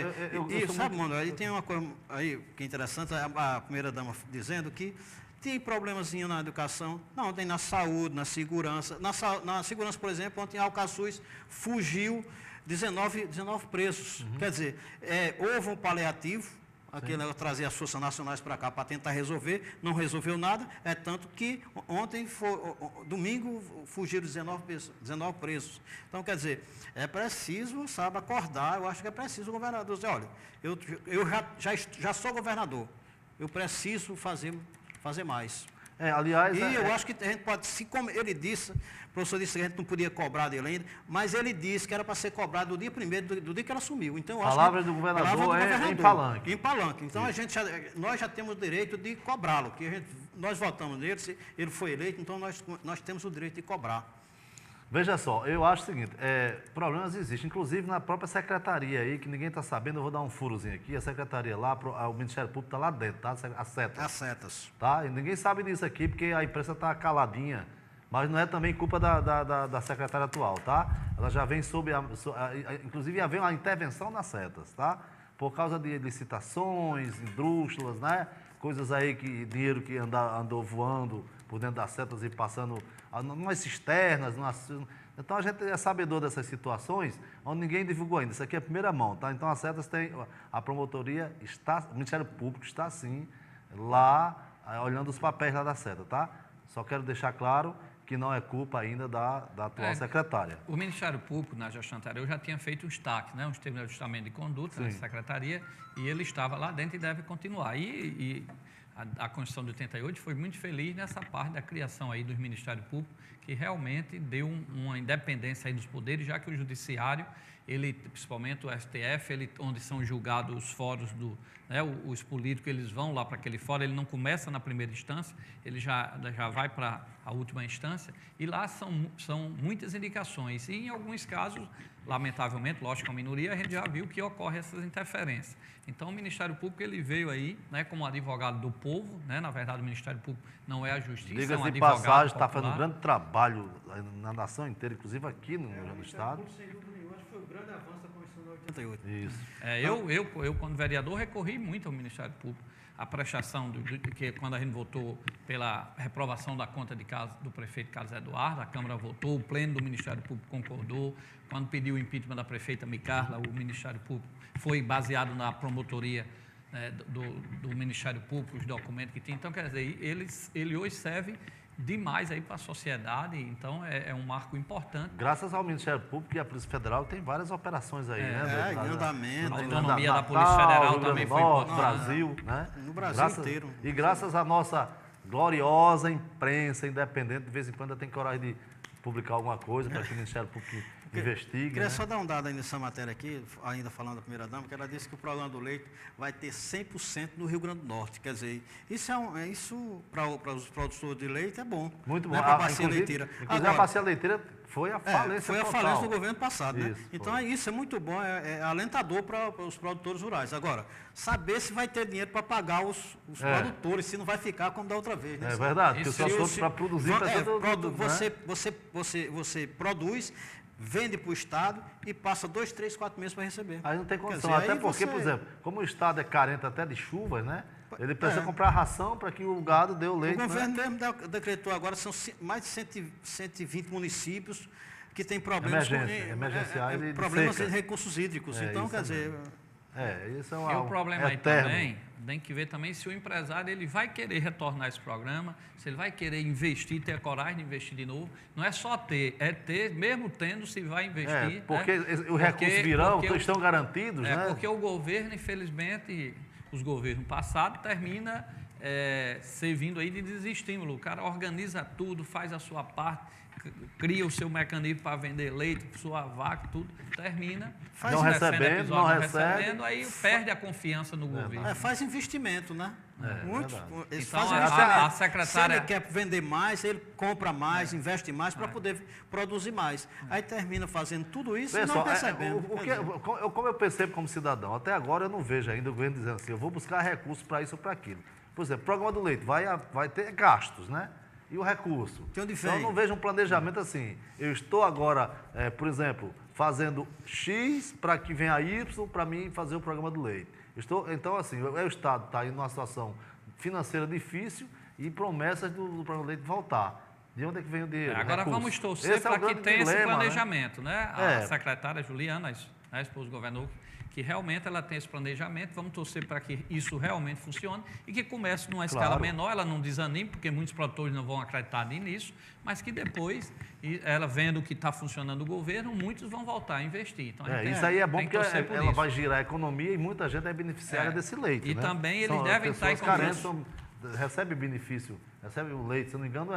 Sabe, mano, aí tem uma coisa aí que é interessante, a primeira-dama dizendo que tem problemas na educação, não, tem na saúde, na segurança. Na segurança, por exemplo, ontem em Alcaçuz fugiu 19 presos. Quer dizer, houve um paliativo, aquele negócio, trazer as forças nacionais para cá para tentar resolver, não resolveu nada, é tanto que ontem, domingo, fugiram 19 presos. Então, quer dizer, é preciso, sabe, acordar, eu acho que é preciso o governador dizer, olha, eu já sou governador, eu preciso fazer mais. Aliás... E eu acho que a gente pode, como ele disse, o professor disse que a gente não podia cobrar dele ainda, mas ele disse que era para ser cobrado do dia primeiro, do dia que ela assumiu. Então, palavra do governador em Palanque. Em Palanque. Então, nós já temos o direito de cobrá-lo, que nós votamos nele, se ele foi eleito, então nós temos o direito de cobrar. Veja só, eu acho o seguinte, problemas existem, inclusive na própria secretaria aí, que ninguém está sabendo, eu vou dar um furozinho aqui, a secretaria lá, o Ministério Público está lá dentro, tá? As setas. As setas. Tá? E ninguém sabe disso aqui, porque a imprensa está caladinha, mas não é também culpa da secretária atual, tá? Ela já vem inclusive havia uma intervenção nas setas, tá? Por causa de licitações, indústrias, né? Coisas aí, dinheiro que andou voando por dentro das setas e passando nas cisternas. Então, a gente é sabedor dessas situações, onde ninguém divulgou ainda. Isso aqui é a primeira mão, tá? Então, as setas têm... A promotoria está... O Ministério Público está, sim, lá, olhando os papéis lá da seta, tá? Só quero deixar claro que não é culpa ainda da atual secretária. O Ministério Público, na gestão anterior, já tinha feito os TAC, né, os termos de ajustamento de conduta na secretaria, e ele estava lá dentro e deve continuar. E a Constituição de 88 foi muito feliz nessa parte da criação aí do Ministério Público, que realmente deu uma independência aí dos poderes, já que o Judiciário, principalmente o STF, onde são julgados os fóruns os políticos, eles vão lá para aquele fórum, ele não começa na primeira instância, ele já vai para a última instância, e lá são muitas indicações, e em alguns casos, lamentavelmente, lógico, a minoria, a gente já viu que ocorre essas interferências. Então, o Ministério Público, ele veio aí, como advogado do povo, na verdade, o Ministério Público não é a justiça, diga-se é um de advogado passagem, está popular. fazendo um grande trabalho na nação inteira, inclusive aqui no Estado. Sem dúvida nenhuma, acho que foi o grande avanço da Constituição de 88. Isso. Eu, quando vereador, recorri muito ao Ministério Público. A prestação, que quando a gente votou pela reprovação da conta de casa do prefeito Carlos Eduardo, a Câmara votou, o pleno do Ministério Público concordou. Quando pediu o impeachment da prefeita Micarla, o Ministério Público foi baseado na promotoria do Ministério Público, os documentos que tinha. Então, quer dizer, ele hoje serve demais aí para a sociedade, então é um marco importante. Graças ao Ministério Público e à Polícia Federal tem várias operações aí, né? Em andamento. A autonomia da Polícia Federal também foi importante. Brasil, né? No Brasil inteiro. E graças à nossa gloriosa imprensa independente, de vez em quando tem coragem de publicar alguma coisa para que o Ministério Público investigue. Queria só dar um dado aí nessa matéria aqui, ainda falando da primeira-dama, que ela disse que o programa do leite vai ter 100% no Rio Grande do Norte. Quer dizer, isso para os produtores de leite é bom. Muito bom. Para a bacia leiteira. Inclusive, agora, a bacia leiteira foi a falência foi a total. falência do governo passado, né? Isso, então, isso é muito bom, é alentador para os produtores rurais. Agora, saber se vai ter dinheiro para pagar os produtores, se não vai ficar como da outra vez. Né? É verdade, porque o senhor para produzir... Você produz, vende para o Estado e passa 2, 3, 4 meses para receber. Aí não tem condição, até porque, por exemplo, como o Estado é carente até de chuvas, né? Ele precisa comprar ração para que o gado dê o leite. O governo mesmo decretou agora, são mais de 120 municípios que têm problemas emergenciais de problemas seca. de recursos hídricos. Então, quer dizer... isso é E o problema aí também, tem que ver também se o empresário ele vai querer retornar esse programa, se ele vai querer investir, ter a coragem de investir de novo. Não é só ter, é ter, mesmo tendo, se vai investir. Porque os recursos virão, estão garantidos, né? Porque o governo, infelizmente, os governos passados, termina servindo aí de desestímulo. O cara organiza tudo, faz a sua parte, cria o seu mecanismo para vender leite, sua vaca, tudo, termina. Não recebendo, aí perde a confiança no governo. Faz investimento, né? Então, a secretária... Se ele quer vender mais, ele compra mais, investe mais para poder produzir mais. Aí termina fazendo tudo isso e não recebendo. Como eu percebo como cidadão, até agora eu não vejo ainda o governo dizendo assim, eu vou buscar recursos para isso ou para aquilo. Por exemplo, o programa do leite vai ter gastos, né? E o recurso. Então eu não vejo um planejamento assim. Eu estou agora, por exemplo, fazendo X para que venha Y para mim fazer o programa do leite. Então, assim, o Estado está aí numa situação financeira difícil e promessas do programa do leite voltar. De onde é que vem o dinheiro? Agora vamos torcer para que tenha esse planejamento, né? A secretária Juliana, a esposa do governador, que realmente ela tem esse planejamento, vamos torcer para que isso realmente funcione e que comece numa escala Claro. menor, ela não desanime, porque muitos produtores não vão acreditar nisso, mas que depois, ela vendo que está funcionando o governo, muitos vão voltar a investir. Então, a gente Isso aí é bom tem que porque torcer por ela isso. vai girar a economia e muita gente é beneficiária desse leite. E né? também eles São devem estar em pessoas carentes, conjunto. recebe benefício, recebe o leite, se eu não me engano,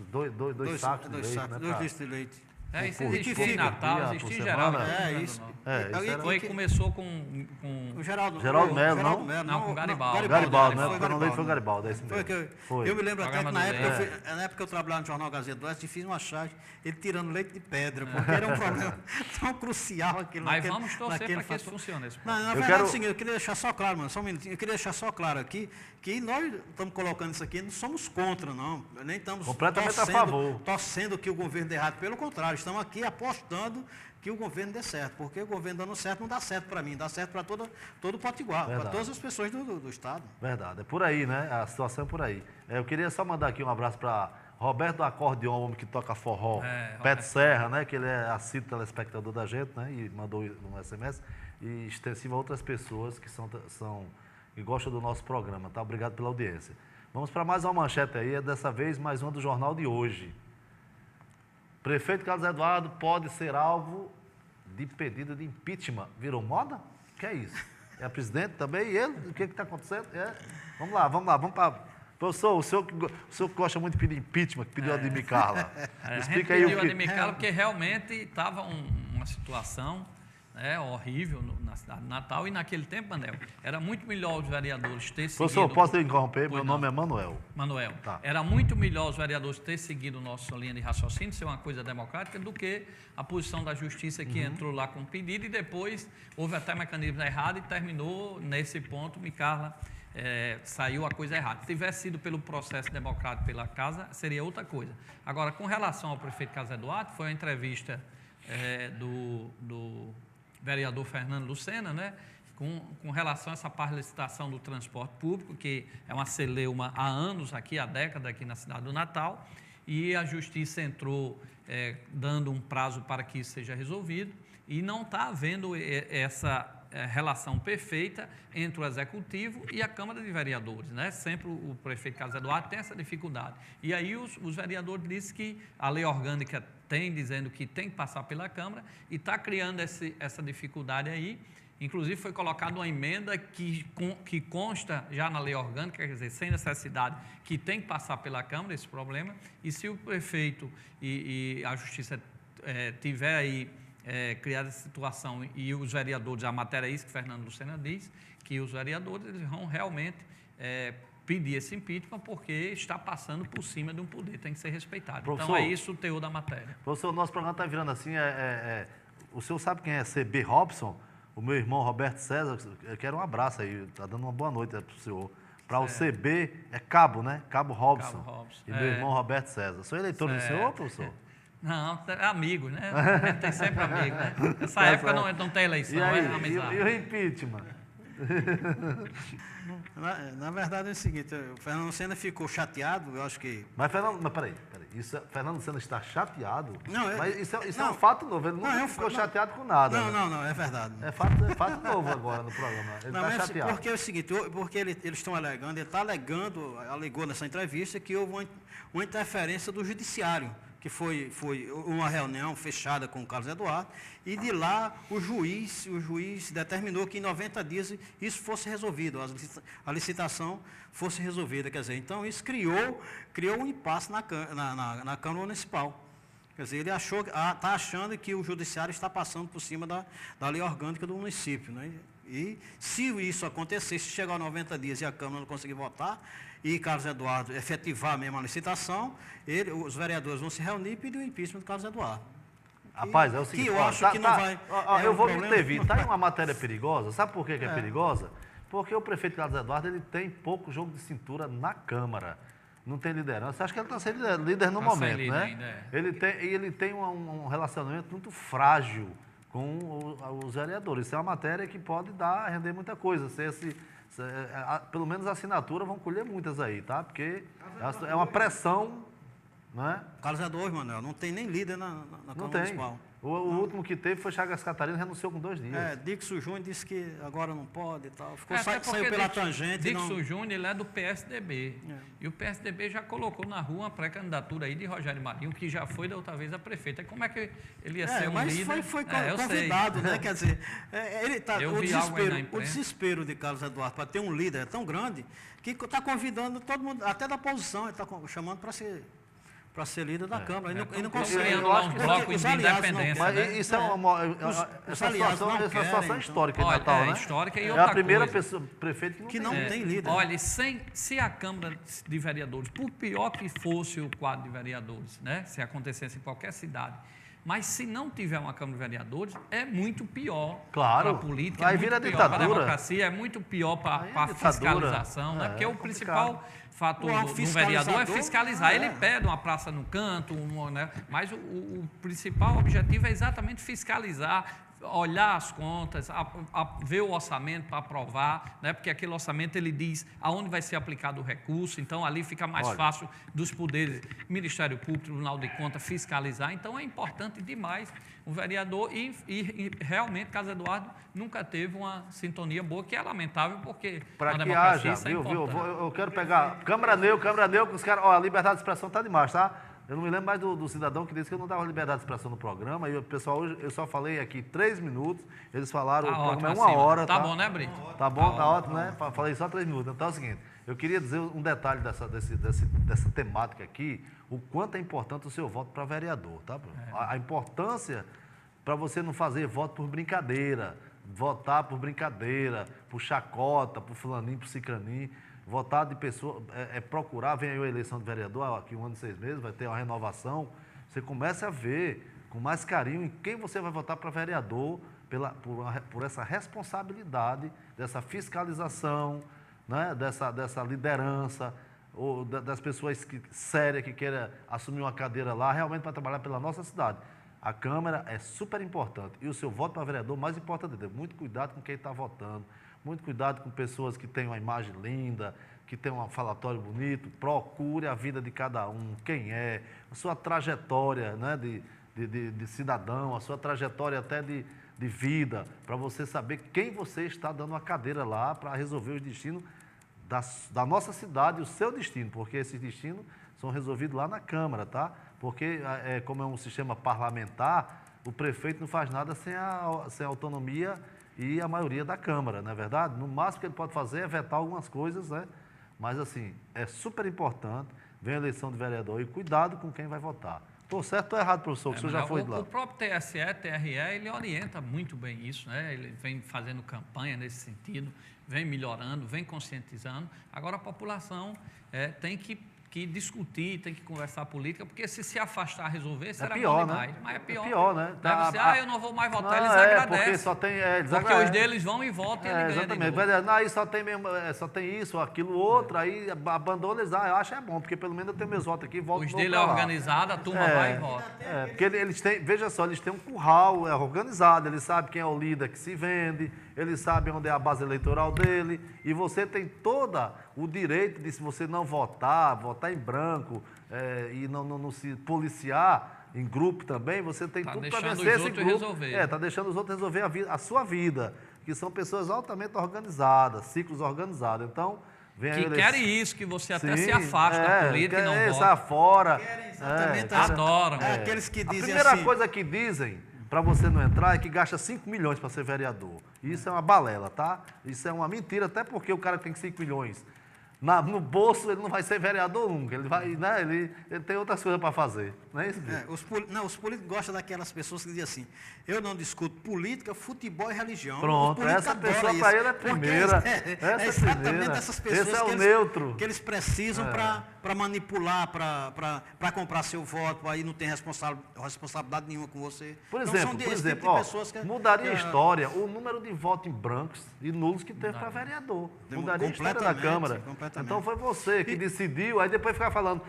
dois sacos de leite. Né, 2 litros de leite. Isso por existia em dia, Natal, por existia em semana. geral. Isso era- Foi, começou com O Geraldo Melo, não? Não, com Garibaldi. Garibaldi, né? Foi Fernando Leite foi Garibaldi, é isso Foi mesmo. que eu me lembro até que Programa na do época, eu trabalhava no Jornal Gazeta do Oeste e fiz uma charge, ele tirando leite de pedra, porque era um problema tão crucial aquilo. Mas vamos torcer para que isso fator. funcione. Esse Não, na verdade é o seguinte, eu queria deixar só claro, mano, só um minutinho, eu queria deixar só claro aqui, que nós estamos colocando isso aqui, não somos contra, não, nem estamos Completamente a favor. torcendo que o governo dê errado, pelo contrário, estamos aqui apostando que o governo dê certo, porque o governo dando certo não dá certo para mim, dá certo para todo o Potiguar, para Verdade. todas as pessoas do Estado. Verdade, é por aí, né? A situação é por aí. Eu queria só mandar aqui um abraço para Roberto do Acordeon, homem que toca forró, Pé Roberto. de Serra, né? Que ele é assíduo telespectador da gente, né? E mandou um SMS. E extensivo a outras pessoas que que gostam do nosso programa, tá? Obrigado pela audiência. Vamos para mais uma manchete aí, dessa vez mais uma do Jornal de hoje. Prefeito Carlos Eduardo pode ser alvo de pedido de impeachment. Virou moda? Que é isso? É presidente também? E ele? O que está acontecendo? Vamos lá, vamos para... Professor, o senhor que gosta muito de pedir impeachment, que pediu a Ademir Carla. Explica aí o pediu que... a Ademir Carla porque realmente estava uma situação horrível na cidade de Natal e naquele tempo, Manel, era muito melhor os vereadores ter seguido... Professor, posso interromper? Meu Pois nome não. é Manuel. Manuel, Tá. era muito melhor os vereadores ter seguido nossa linha de raciocínio, ser uma coisa democrática, do que a posição da justiça que entrou lá com o pedido e depois houve até mecanismos errados e terminou nesse ponto, Micarla, saiu a coisa errada. Se tivesse sido pelo processo democrático pela casa, seria outra coisa. Agora, com relação ao prefeito Carlos Eduardo, foi uma entrevista do vereador Fernando Lucena, né? Com relação a essa parte de licitação do transporte público, que é uma celeuma há anos aqui, há décadas aqui na cidade do Natal, e a Justiça entrou dando um prazo para que isso seja resolvido, e não está havendo essa relação perfeita entre o Executivo e a Câmara de Vereadores, né? Sempre o prefeito Carlos Eduardo tem essa dificuldade. E aí os vereadores dizem que a lei orgânica tem, dizendo que tem que passar pela Câmara, e está criando essa dificuldade aí. Inclusive, foi colocada uma emenda que consta já na lei orgânica, quer dizer, sem necessidade, que tem que passar pela Câmara esse problema, e se o prefeito e a Justiça tiver aí criado essa situação e os vereadores, a matéria é isso que Fernando Lucena diz, que os vereadores eles vão realmente pedir esse impeachment porque está passando por cima de um poder, tem que ser respeitado. Professor, então, é isso o teor da matéria. Professor, o nosso programa está virando assim, o senhor sabe quem é CB Robson? O meu irmão Roberto César, eu quero um abraço aí, está dando uma boa noite para o senhor. Para o CB, é Cabo, né? Cabo Robson. Cabo Robson. E meu irmão Roberto César. Sou eleitor do senhor, professor? Não, é amigo, né? Tem sempre amigo, né? Nessa época não tem eleição, E aí, é amizade. e o impeachment? Na verdade é o seguinte, o Fernando Lucena ficou chateado, eu acho que... Mas, peraí. Fernando Lucena está chateado? Não, mas isso é não. um fato novo, ele não Não, ficou chateado com nada. né? Não, é verdade. É fato novo agora no programa. Ele Não, está mas chateado. porque é o seguinte, porque eles estão alegando, ele está alegou nessa entrevista que houve uma interferência do judiciário, que foi uma reunião fechada com o Carlos Eduardo, e de lá o juiz determinou que em 90 dias isso fosse resolvido, a licitação fosse resolvida, quer dizer, então isso criou um impasse na Câmara Municipal. Quer dizer, ele está achando que o judiciário está passando por cima da lei orgânica do município, né? E se isso acontecer, se chegar a 90 dias e a Câmara não conseguir votar, e Carlos Eduardo efetivar mesmo a licitação, os vereadores vão se reunir e pedir o impeachment do Carlos Eduardo. Rapaz, é o seguinte... Que eu acho que não vai... eu vou me intervir. Está aí uma matéria perigosa. Sabe por que é perigosa? Porque o prefeito Carlos Eduardo ele tem pouco jogo de cintura na Câmara. Não tem liderança. Acho que ele está sendo líder no momento, né? Ainda. Ele tem um relacionamento muito frágil com os vereadores. Isso é uma matéria que pode render muita coisa. Pelo menos a assinatura vão colher muitas aí, tá? Porque é uma pressão não é? Carlos Eduardo, Manuel, não tem nem líder na Não Câmara tem. Municipal. O último que teve foi Chagas Catarina, renunciou com 2 dias. Dixon Júnior disse que agora não pode e tal. Até Saiu porque pela tangente. Dixon Júnior ele é do PSDB. E o PSDB já colocou na rua uma pré-candidatura aí de Rogério Marinho, que já foi da outra vez a prefeita. E como é que ele ia ser um mas líder? foi eu convidado, né? Quer dizer, ele tá, Eu o vi algo aí na desespero, o imprensa. desespero de Carlos Eduardo para ter um líder tão grande que está convidando todo mundo, até da oposição, ele está chamando para ser líder da Câmara. Ele não consegue. criando eu lá acho um que bloco os de aliados não independência, Mas né? isso é Os aliados não essa querem, situação então. histórica em Olha, Natal, é né? histórica e é outra a primeira coisa. prefeito Que não tem líder. Olha, se a Câmara de Vereadores, por pior que fosse o quadro de vereadores, né? Se acontecesse em qualquer cidade, mas se não tiver uma Câmara de Vereadores, é muito pior Claro. para a política, Aí é muito vira pior para a ditadura. democracia, é muito pior para Aí é a ditadura. fiscalização, né? Porque o complicado. principal fator O do vereador é fiscalizador, fiscalizar. Ele pede uma praça no canto, né? Mas o principal objetivo é exatamente fiscalizar, olhar as contas, ver o orçamento para aprovar, né? Porque aquele orçamento ele diz aonde vai ser aplicado o recurso, então ali fica mais fácil dos poderes, Ministério Público, Tribunal de Contas, fiscalizar. Então é importante demais o vereador e realmente Carlos Eduardo nunca teve uma sintonia boa, que é lamentável, porque Para na que democracia haja, isso é viu? importante. Eu quero pegar Câmara Neutra, que os caras, ó, a liberdade de expressão está demais, tá? Eu não me lembro mais do cidadão que disse que eu não dava liberdade de expressão no programa, e o pessoal hoje, eu só falei aqui 3 minutos, eles falaram, Tá o programa é ótimo 1 assim, hora, tá bom, né, Brito? Tá bom, tá ótimo, né? Falei só 3 minutos. Então é o seguinte, eu queria dizer um detalhe dessa temática aqui, o quanto é importante o seu voto para vereador, tá? A importância para você não fazer voto por brincadeira, votar por brincadeira, por chacota, por fulaninho, por cicraninho. Votar de pessoa, procurar, vem aí a eleição de vereador, aqui 1 ano e 6 meses, vai ter uma renovação. Você começa a ver com mais carinho em quem você vai votar para vereador, por essa responsabilidade, dessa fiscalização, né, dessa liderança, ou das pessoas sérias que queiram assumir uma cadeira lá, realmente para trabalhar pela nossa cidade. A Câmara é super importante. E o seu voto para vereador, mais importante ainda, muito cuidado com quem está votando. Muito cuidado com pessoas que têm uma imagem linda, que têm um falatório bonito. Procure a vida de cada um, quem é, a sua trajetória, né, de cidadão, a sua trajetória até de vida, para você saber quem você está dando uma cadeira lá para resolver os destinos da nossa cidade, o seu destino, porque esses destinos são resolvidos lá na Câmara, tá? Porque, como é um sistema parlamentar, o prefeito não faz nada sem a autonomia e a maioria da Câmara, não é verdade? No máximo que ele pode fazer é vetar algumas coisas, né? Mas, assim, é super importante, vem a eleição de vereador e cuidado com quem vai votar. Estou certo ou errado, professor? Que o senhor já foi de lá. O próprio TSE, TRE, ele orienta muito bem isso, né? Ele vem fazendo campanha nesse sentido, vem melhorando, vem conscientizando. Agora, a população tem que discutir, tem que conversar política, porque se afastar a resolver, será pior, bom demais. né? Mas é pior. É pior, né? Eu não vou mais votar, não, eles agradecem. Porque só tem... Porque os deles vão e votam e ele ganha de exatamente. novo. Não, aí só tem isso, aquilo, outro, aí abandona eles. Eu acho bom, porque pelo menos eu tenho meus votos aqui, volto Os vou dele pra é lá. organizado, a turma vai e vota. Porque eles têm, veja só, eles têm um curral organizado, eles sabem quem é o líder que se vende, eles sabem onde é a base eleitoral dele, e você tem todo o direito de, se você não votar em branco, e não se policiar em grupo também, você tem tudo para vencer esse grupo. Está deixando os outros resolver a sua vida, que são pessoas altamente organizadas, ciclos organizados. Então, vem que aí querem isso, que você até se afasta da política e não vota. Sai fora. Adoram. Aqueles que dizem A primeira assim, coisa que dizem para você não entrar é que gasta 5 milhões para ser vereador. Isso é uma balela, tá? Isso é uma mentira, até porque o cara tem 5 milhões no bolso, ele não vai ser vereador nunca. Ele vai, né? Ele tem outras coisas para fazer. Não é isso, os políticos gostam daquelas pessoas que dizem assim: eu não discuto política, futebol e religião. Pronto, essa pessoa para ele é a primeira. É exatamente essas pessoas esse é o neutro. Que eles precisam para manipular, para comprar seu voto, aí não tem responsabilidade nenhuma com você. Por Então, exemplo, mudaria a história o número de votos em brancos e nulos que teve para vereador. Mudaria a história da Câmara. Então foi você que decidiu, aí depois ficar falando,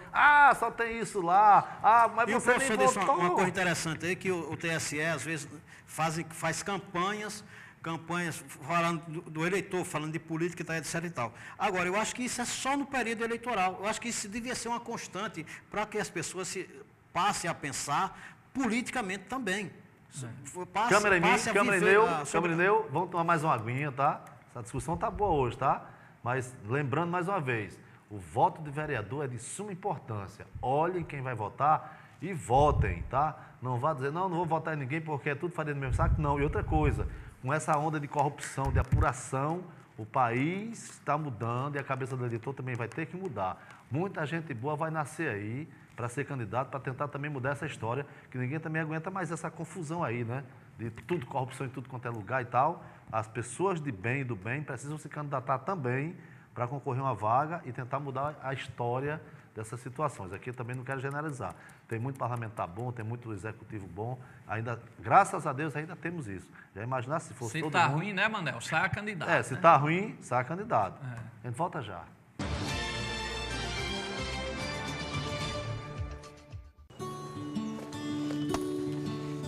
só tem isso lá, mas você nem votou. Uma coisa interessante aí, que o TSE às vezes faz campanhas campanhas falando do eleitor, falando de política e tal, etc e tal. Agora, eu acho que isso é só no período eleitoral. Eu acho que isso devia ser uma constante para que as pessoas passem a pensar politicamente também. Câmera em mim, câmera em Neu, vamos tomar mais uma aguinha, tá? Essa discussão tá boa hoje, tá? Mas lembrando mais uma vez, o voto de vereador é de suma importância. Olhem quem vai votar e votem, tá? Não vá dizer, não vou votar em ninguém porque é tudo farinha do mesmo saco. Não, e outra coisa, com essa onda de corrupção, de apuração, o país está mudando e a cabeça do eleitor também vai ter que mudar. Muita gente boa vai nascer aí para ser candidato, para tentar também mudar essa história, que ninguém também aguenta mais essa confusão aí, né? De tudo, corrupção em tudo quanto é lugar e tal. As pessoas de bem e do bem precisam se candidatar também para concorrer a uma vaga e tentar mudar a história dessas situações. Aqui eu também não quero generalizar. Tem muito parlamentar bom, tem muito executivo bom. Ainda, graças a Deus, ainda temos isso. Já imaginar se fosse todo mundo... Se está ruim, né, Manel? Sai a candidato. Se está ruim, sai a candidato. A gente volta já.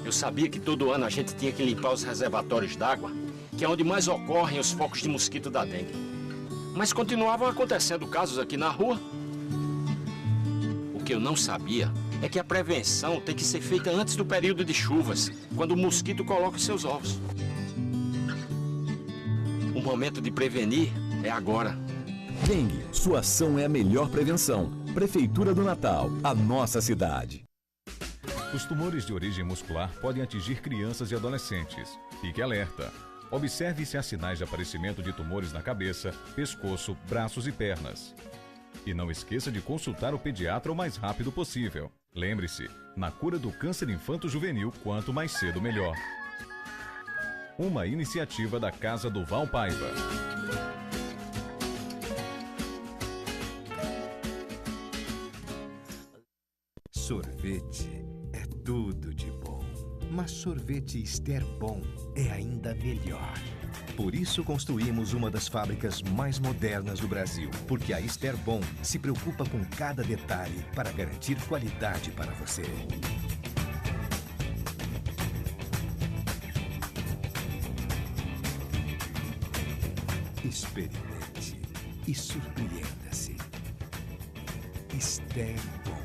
Eu sabia que todo ano a gente tinha que limpar os reservatórios d'água, que é onde mais ocorrem os focos de mosquito da dengue. Mas continuavam acontecendo casos aqui na rua. O que eu não sabia é que a prevenção tem que ser feita antes do período de chuvas, quando o mosquito coloca os seus ovos. O momento de prevenir é agora. Dengue, sua ação é a melhor prevenção. Prefeitura do Natal, a nossa cidade. Os tumores de origem muscular podem atingir crianças e adolescentes. Fique alerta. Observe se há sinais de aparecimento de tumores na cabeça, pescoço, braços e pernas. E não esqueça de consultar o pediatra o mais rápido possível. Lembre-se, na cura do câncer infanto-juvenil, quanto mais cedo melhor. Uma iniciativa da Casa do Val Paiva. Sorvete é tudo de bom, mas sorvete Ester Bom é ainda melhor. Por isso construímos uma das fábricas mais modernas do Brasil, porque a Ester Bom se preocupa com cada detalhe para garantir qualidade para você. Experimente e surpreenda-se. Ester Bom.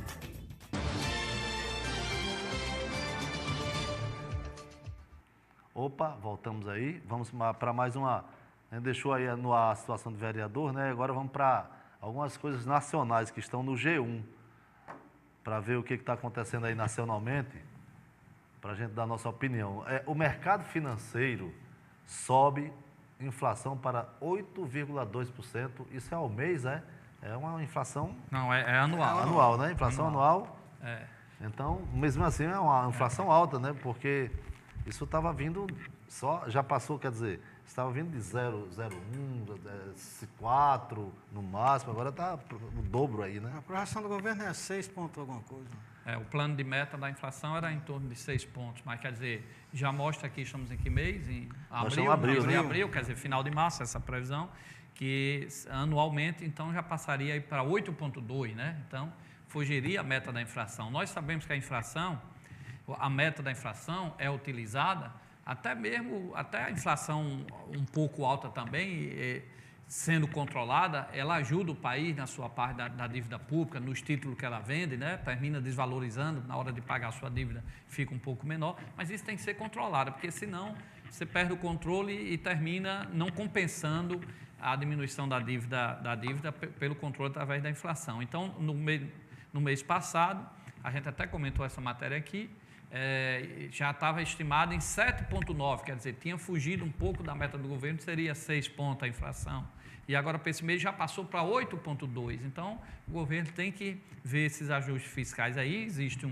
Opa, voltamos aí. Vamos para mais uma... A gente deixou aí no ar a situação do vereador, né? Agora vamos para algumas coisas nacionais que estão no G1, para ver o que está acontecendo aí nacionalmente, para a gente dar a nossa opinião. O mercado financeiro sobe inflação para 8,2%. Isso é ao mês, é? É uma inflação... Não, é anual. Anual, né? Inflação anual. Então, mesmo assim, é uma inflação alta, né? Porque... Isso estava vindo, já passou, quer dizer, estava vindo de 0,01, 4 no máximo, agora está o dobro aí, né? A projeção do governo é 6 pontos alguma coisa. O plano de meta da inflação era em torno de 6 pontos, mas quer dizer, já mostra aqui, estamos em que mês? Em abril, quer dizer, final de março, essa previsão, que anualmente, então, já passaria para 8,2, né? Então, fugiria a meta da inflação. Nós sabemos que a meta da inflação é utilizada, até a inflação um pouco alta também, sendo controlada, ela ajuda o país na sua parte da dívida pública, nos títulos que ela vende, né? Termina desvalorizando, na hora de pagar a sua dívida fica um pouco menor, mas isso tem que ser controlado, porque senão você perde o controle e termina não compensando a diminuição da dívida pelo controle através da inflação. Então, no mês passado, a gente até comentou essa matéria aqui, já estava estimado em 7,9, quer dizer, tinha fugido um pouco da meta do governo, seria 6 pontos a inflação. E agora, para esse mês, já passou para 8,2. Então, o governo tem que ver esses ajustes fiscais aí. Existe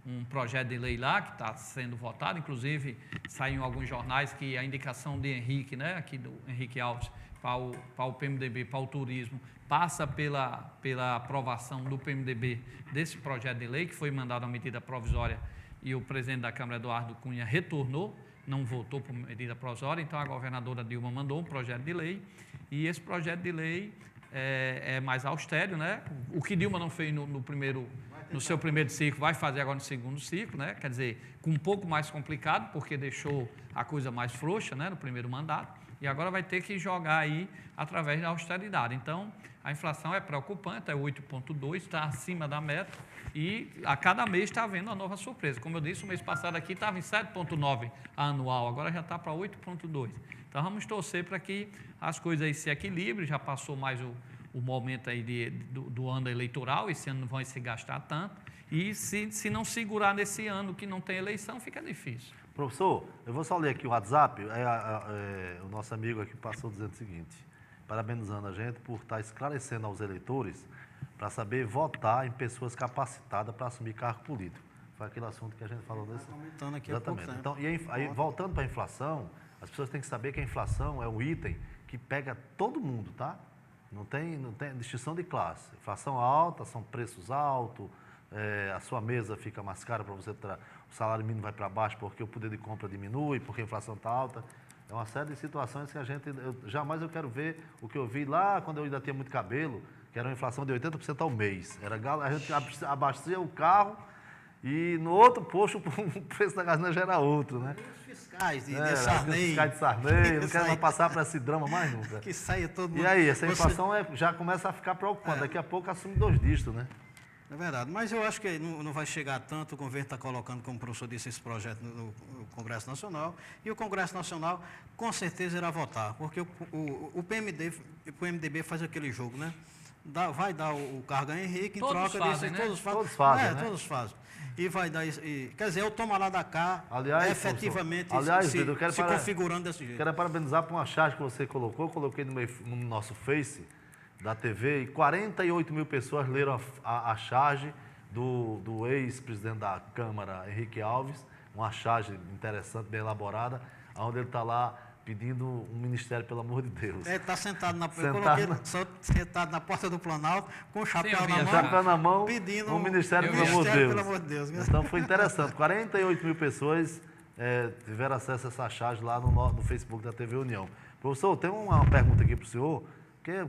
um projeto de lei lá que está sendo votado, inclusive saiu em alguns jornais que a indicação de Henrique, né, aqui do Henrique Alves, para o PMDB, para o turismo, passa pela aprovação do PMDB desse projeto de lei, que foi mandado a medida provisória e o presidente da Câmara, Eduardo Cunha, retornou, não votou por medida provisória, então a governadora Dilma mandou um projeto de lei, e esse projeto de lei é mais austero, né? O que Dilma não fez no primeiro no seu primeiro ciclo, vai fazer agora no segundo ciclo, né? Quer dizer, com um pouco mais complicado, porque deixou a coisa mais frouxa, né, no primeiro mandato, e agora vai ter que jogar aí através da austeridade. Então, a inflação é preocupante, é 8,2, está acima da meta, e a cada mês está havendo uma nova surpresa. Como eu disse, o mês passado aqui estava em 7,9 anual, agora já está para 8,2. Então, vamos torcer para que as coisas aí se equilibrem, já passou mais o momento aí do ano eleitoral, esse ano não vai se gastar tanto, e se não segurar nesse ano que não tem eleição, fica difícil. Professor, eu vou só ler aqui o WhatsApp, o nosso amigo aqui passou dizendo o seguinte, parabenizando a gente por estar esclarecendo aos eleitores para saber votar em pessoas capacitadas para assumir cargo político. Foi aquele assunto que a gente falou desse. Comentando aqui Exatamente. há pouco tempo. Então, aí, voltando para a inflação, as pessoas têm que saber que a inflação é um item que pega todo mundo, tá? Não tem distinção de classe. Inflação alta, são preços altos, a sua mesa fica mais cara para você, o salário mínimo vai para baixo porque o poder de compra diminui, porque a inflação está alta. É uma série de situações que jamais eu quero ver o que eu vi lá quando eu ainda tinha muito cabelo, que era uma inflação de 80% ao mês. A gente abastecia o carro e no outro posto o preço da gasolina já era outro, né? Fiscais de Sarney. Fiscais de Sarney, não quero mais passar para esse drama mais nunca. Que saia todo mundo. E aí, essa inflação já começa a ficar preocupante. Daqui a pouco assume 2 dígitos, né? É verdade, mas eu acho que não vai chegar tanto, o governo está colocando, como o professor disse, esse projeto no Congresso Nacional, e o Congresso Nacional com certeza irá votar, porque o PMDB faz aquele jogo, né? Vai dar o cargo a Henrique, em Todos troca fazem, disso, né? Todos fazem, né? Todos fazem. E vai dar isso, quer dizer, eu tomo lá da cá, aliás, efetivamente Pedro, se configurando desse jeito. Quero parabenizar por uma charge que você colocou, coloquei no nosso Face da TV, e 48 mil pessoas leram a charge do ex-presidente da Câmara, Henrique Alves, uma charge interessante, bem elaborada, onde ele está lá pedindo um ministério, pelo amor de Deus. Está sentado sentado na porta do Planalto, com o chapéu na mão, pedindo um ministério, pelo amor de Deus. Então foi interessante, 48 mil pessoas tiveram acesso a essa charge lá no Facebook da TV União. Professor, tem uma pergunta aqui para o senhor, porque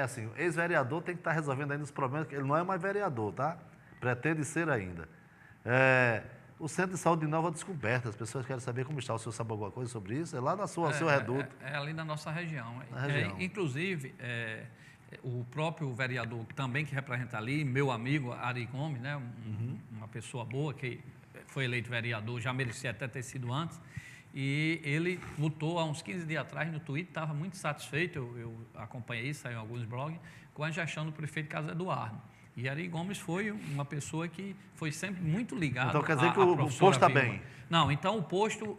assim, o ex-vereador tem que estar resolvendo ainda os problemas, ele não é mais vereador, tá? Pretende ser ainda. O Centro de Saúde de Nova Descoberta, as pessoas querem saber como está. O senhor sabe alguma coisa sobre isso? É lá seu reduto. É ali na nossa região. Inclusive, o próprio vereador também que representa ali, meu amigo Ari Gomes, né, uma pessoa boa que foi eleito vereador, já merecia até ter sido antes, e ele lutou há uns 15 dias atrás no Twitter, estava muito satisfeito, eu acompanhei isso, saiu em alguns blogs, com a gestão do prefeito Carlos Eduardo. E Ari Gomes foi uma pessoa que foi sempre muito ligada. Então quer dizer que o posto está bem? Não, então o posto,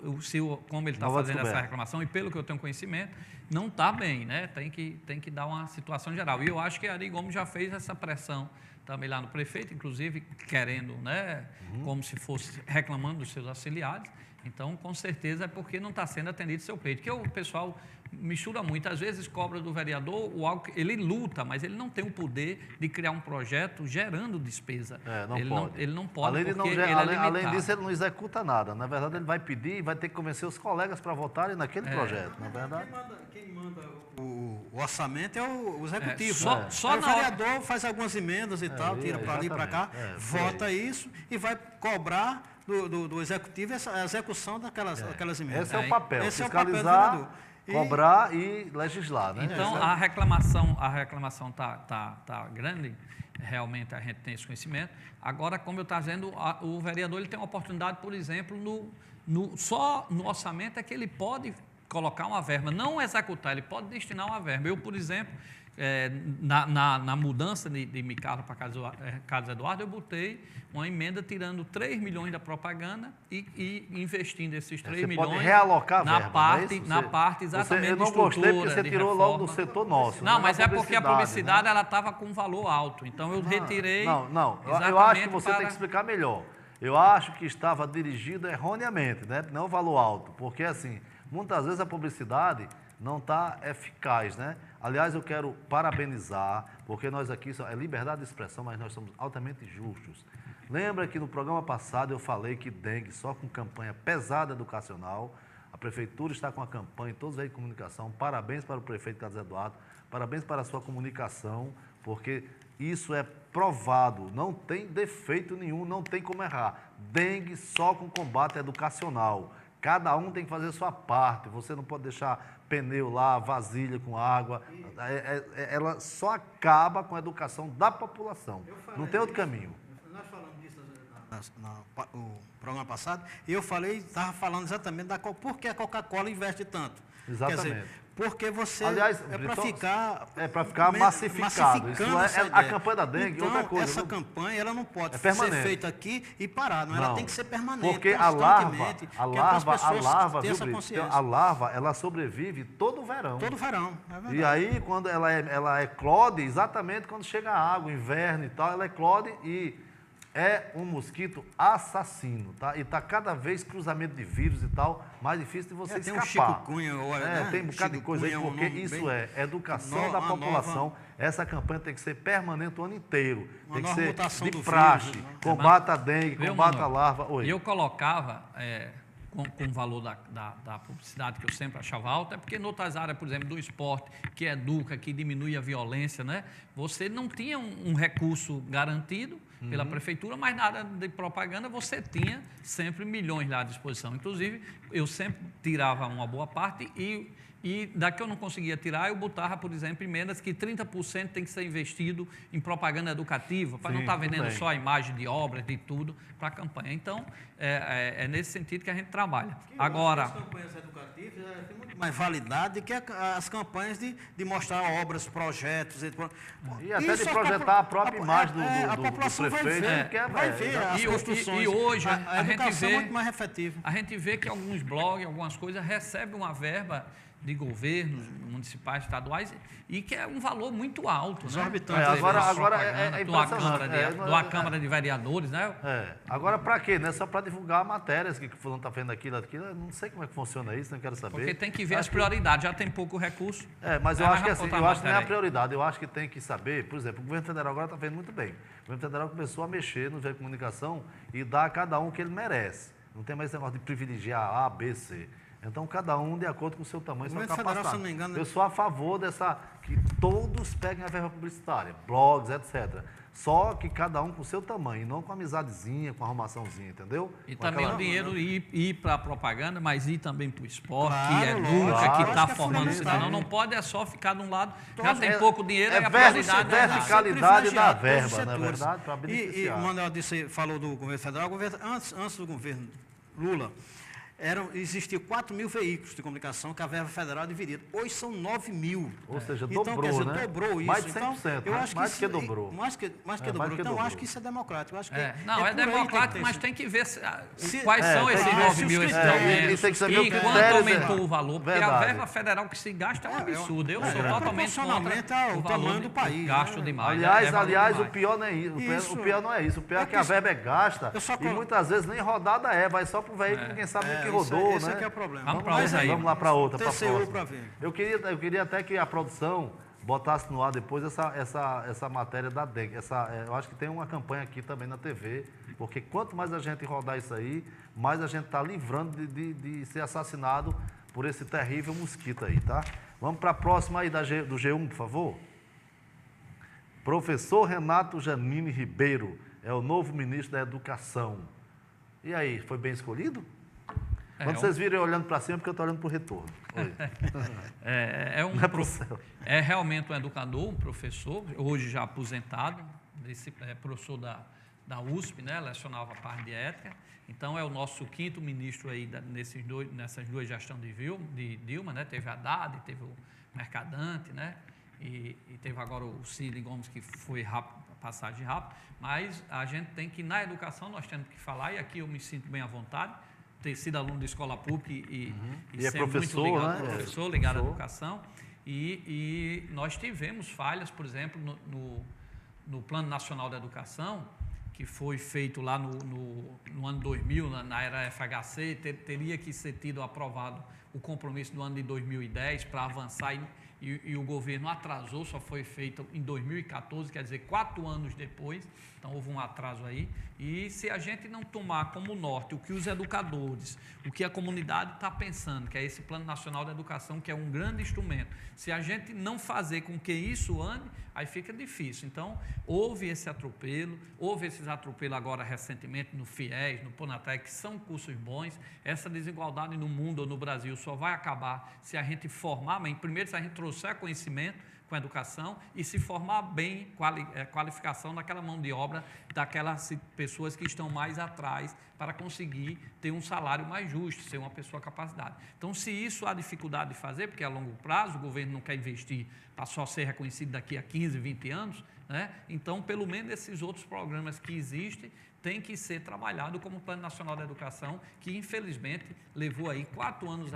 como ele está fazendo essa reclamação, e pelo que eu tenho conhecimento, não está bem, né? Tem que dar uma situação geral. E eu acho que Ari Gomes já fez essa pressão também lá no prefeito, inclusive querendo, né? Como se fosse reclamando dos seus auxiliares. Então, com certeza, é porque não está sendo atendido seu pleito. Porque o pessoal mistura muito. Às vezes, cobra do vereador algo que ele luta, mas ele não tem o poder de criar um projeto gerando despesa. Ele não pode, além disso, ele não executa nada. Na verdade, ele vai pedir e vai ter que convencer os colegas para votarem naquele projeto. Na verdade, quem manda o orçamento é o executivo. Só o vereador faz algumas emendas e tal, tira para ali e para cá, vota isso e vai cobrar do executivo a execução daquelas emendas. Esse é o papel, fiscalizar, cobrar e legislar. Né? Então, a reclamação tá grande, realmente a gente tem esse conhecimento. Agora, como eu estava dizendo, o vereador ele tem uma oportunidade, por exemplo, só no orçamento é que ele pode colocar uma verba, não executar, ele pode destinar uma verba. Eu, por exemplo, na mudança de Micarro para Carlos Eduardo, eu botei uma emenda tirando 3 milhões da propaganda e investindo esses 3 milhões pode realocar a verba, na parte exatamente de estrutura. Eu não gostei porque você tirou logo do setor nosso. Não, mas é porque a publicidade ela estava com valor alto, então eu retirei. Não, eu acho que você tem que explicar melhor. Eu acho que estava dirigido erroneamente, né? Não o valor alto, porque assim, muitas vezes a publicidade não está eficaz, né? Aliás, eu quero parabenizar, porque nós aqui, é liberdade de expressão, mas nós somos altamente justos. Lembra que no programa passado eu falei que dengue, só com campanha pesada educacional, a Prefeitura está com a campanha em todos os veículos de comunicação. Parabéns para o prefeito Carlos Eduardo, parabéns para a sua comunicação, porque isso é provado, não tem defeito nenhum, não tem como errar. Dengue só com combate educacional. Cada um tem que fazer a sua parte, você não pode deixar pneu lá, vasilha com água. Ela só acaba com a educação da população, não tem outro caminho. Nós falamos disso no programa passado, e eu estava falando exatamente por que a Coca-Cola investe tanto. Exatamente. Quer dizer, porque você Aliás, é para ficar massificado. Isso é a campanha da dengue, então, outra coisa. Essa campanha ela não pode É ser feita aqui e parar, não, ela tem que ser permanente. Porque a larva, ela sobrevive todo o verão. Todo o verão, é verdade. E aí, quando ela eclode, exatamente quando chega a água, inverno e tal, ela eclode e é um mosquito assassino, tá? E tá cada vez cruzamento de vírus e tal, mais difícil de você tem escapar. Um chikungunya, né? Tem um bocado de coisa aí, porque isso é educação da população. Essa campanha tem que ser permanente o ano inteiro. Tem que ser de praxe, vírus, combate a dengue, combate a larva. E eu colocava, com o valor da publicidade, que eu sempre achava alto, é porque em outras áreas, por exemplo, do esporte, que educa, que diminui a violência, né? Você não tinha um recurso garantido pela prefeitura, mas nada de propaganda, você tinha sempre milhões lá à disposição. Inclusive, eu sempre tirava uma boa parte e da que eu não conseguia tirar, eu botava, por exemplo, emendas que 30% tem que ser investido em propaganda educativa, para não estar vendendo só a imagem de obras, de tudo, para a campanha. Então, é nesse sentido que a gente trabalha. Agora, as campanhas educativas têm muito mais validade que as campanhas de mostrar obras, projetos. E até de projetar a própria imagem do prefeito. Vai ver as construções. E hoje a gente vê, é muito mais efetiva. A gente vê que alguns blogs, algumas coisas, recebem uma verba de governos municipais, estaduais, e que é um valor muito alto, né? Exorbitante. Agora é impressionante. Da Câmara de Vereadores, né? Agora, para quê? Não é só para divulgar matérias que fulano está vendo aquilo, eu não sei como é que funciona isso, não quero saber. Porque tem que ver as prioridades, já tem pouco recurso. Mas eu acho que assim, eu acho que não é a prioridade, eu acho que tem que saber, por exemplo, o governo federal agora está vendo muito bem. O governo federal começou a mexer no veículo de comunicação e dar a cada um o que ele merece. Não tem mais esse negócio de privilegiar A, B, C. Então, cada um de acordo com o seu tamanho, sua capacidade. Se não me engano, eu sou a favor que todos peguem a verba publicitária, blogs, etc. Só que cada um com o seu tamanho, não com amizadezinha, com arrumaçãozinha, entendeu? E com também o dinheiro ir para a propaganda, mas ir também para o esporte, que educa, que está formando cidadão. Não pode só ficar de um lado, já tem pouco dinheiro, e a prioridade é a verticalidade da verba, na verdade, para beneficiar. E o Manuel falou do governo federal, antes do governo Lula, existiam 4 mil veículos de comunicação que a verba federal dividida. Hoje são 9 mil. Ou seja, então, dobrou, quer dizer, né? Dobrou isso. Mais de 100%, então, eu acho mais que dobrou. Mais que dobrou. Então, eu acho que isso é democrático. Eu acho que é democrático, mas tem que ver quais são esses 9 mil, esses aumentos. E quanto aumentou o valor, porque a verba federal que se gasta é um absurdo. Eu sou totalmente contra o tamanho do país. Gasto demais. Aliás, o pior não é isso. O pior não é isso. O pior é que a verba é gasta e muitas vezes nem rodada vai só para o veículo, ninguém sabe o que rodou, né? É o problema. Vamos lá para outra. Para ver. Eu queria até que a produção botasse no ar depois essa matéria da dengue. Eu acho que tem uma campanha aqui também na TV, porque quanto mais a gente rodar isso aí, mais a gente está livrando de ser assassinado por esse terrível mosquito aí, tá? Vamos para a próxima aí do G1, por favor. Professor Renato Janine Ribeiro é o novo ministro da Educação. E aí, foi bem escolhido? Quando vocês virem olhando para cima, é porque eu estou olhando para o retorno. É realmente um educador, um professor, hoje já aposentado, professor da USP, né, lecionava a parte de ética. Então, é o nosso 5º ministro aí nessas duas gestões de Dilma, né? Teve a Haddad, teve o Mercadante, né? E teve agora o Cid Gomes, que foi passagem rápida. Mas a gente tem que, na educação, nós temos que falar, e aqui eu me sinto bem à vontade, ter sido aluno de escola pública e ser professor, muito ligado, né? Professor ligado à educação. E nós tivemos falhas, por exemplo, no Plano Nacional da Educação, que foi feito lá no ano 2000, na era FHC, teria que ser tido aprovado o compromisso do ano de 2010 para avançar e o governo atrasou, só foi feito em 2014, quer dizer, 4 anos depois, então houve um atraso aí. E se a gente não tomar como norte o que os educadores, o que a comunidade está pensando, que é esse Plano Nacional de Educação, que é um grande instrumento, se a gente não fazer com que isso ande, aí fica difícil. Então, houve esse atropelo, houve esses atropelos agora recentemente no FIES, no PRONATEC, que são cursos bons. Essa desigualdade no mundo ou no Brasil só vai acabar se a gente formar, mas primeiro se a gente trouxer conhecimento com a educação e se formar bem, qualificação daquela mão de obra, daquelas pessoas que estão mais atrás para conseguir ter um salário mais justo, ser uma pessoa capacitada. Então, se isso há dificuldade de fazer, porque a longo prazo o governo não quer investir para só ser reconhecido daqui a 15, 20 anos, né? Então, pelo menos esses outros programas que existem tem que ser trabalhado como o Plano Nacional da Educação, que infelizmente levou aí 4 anos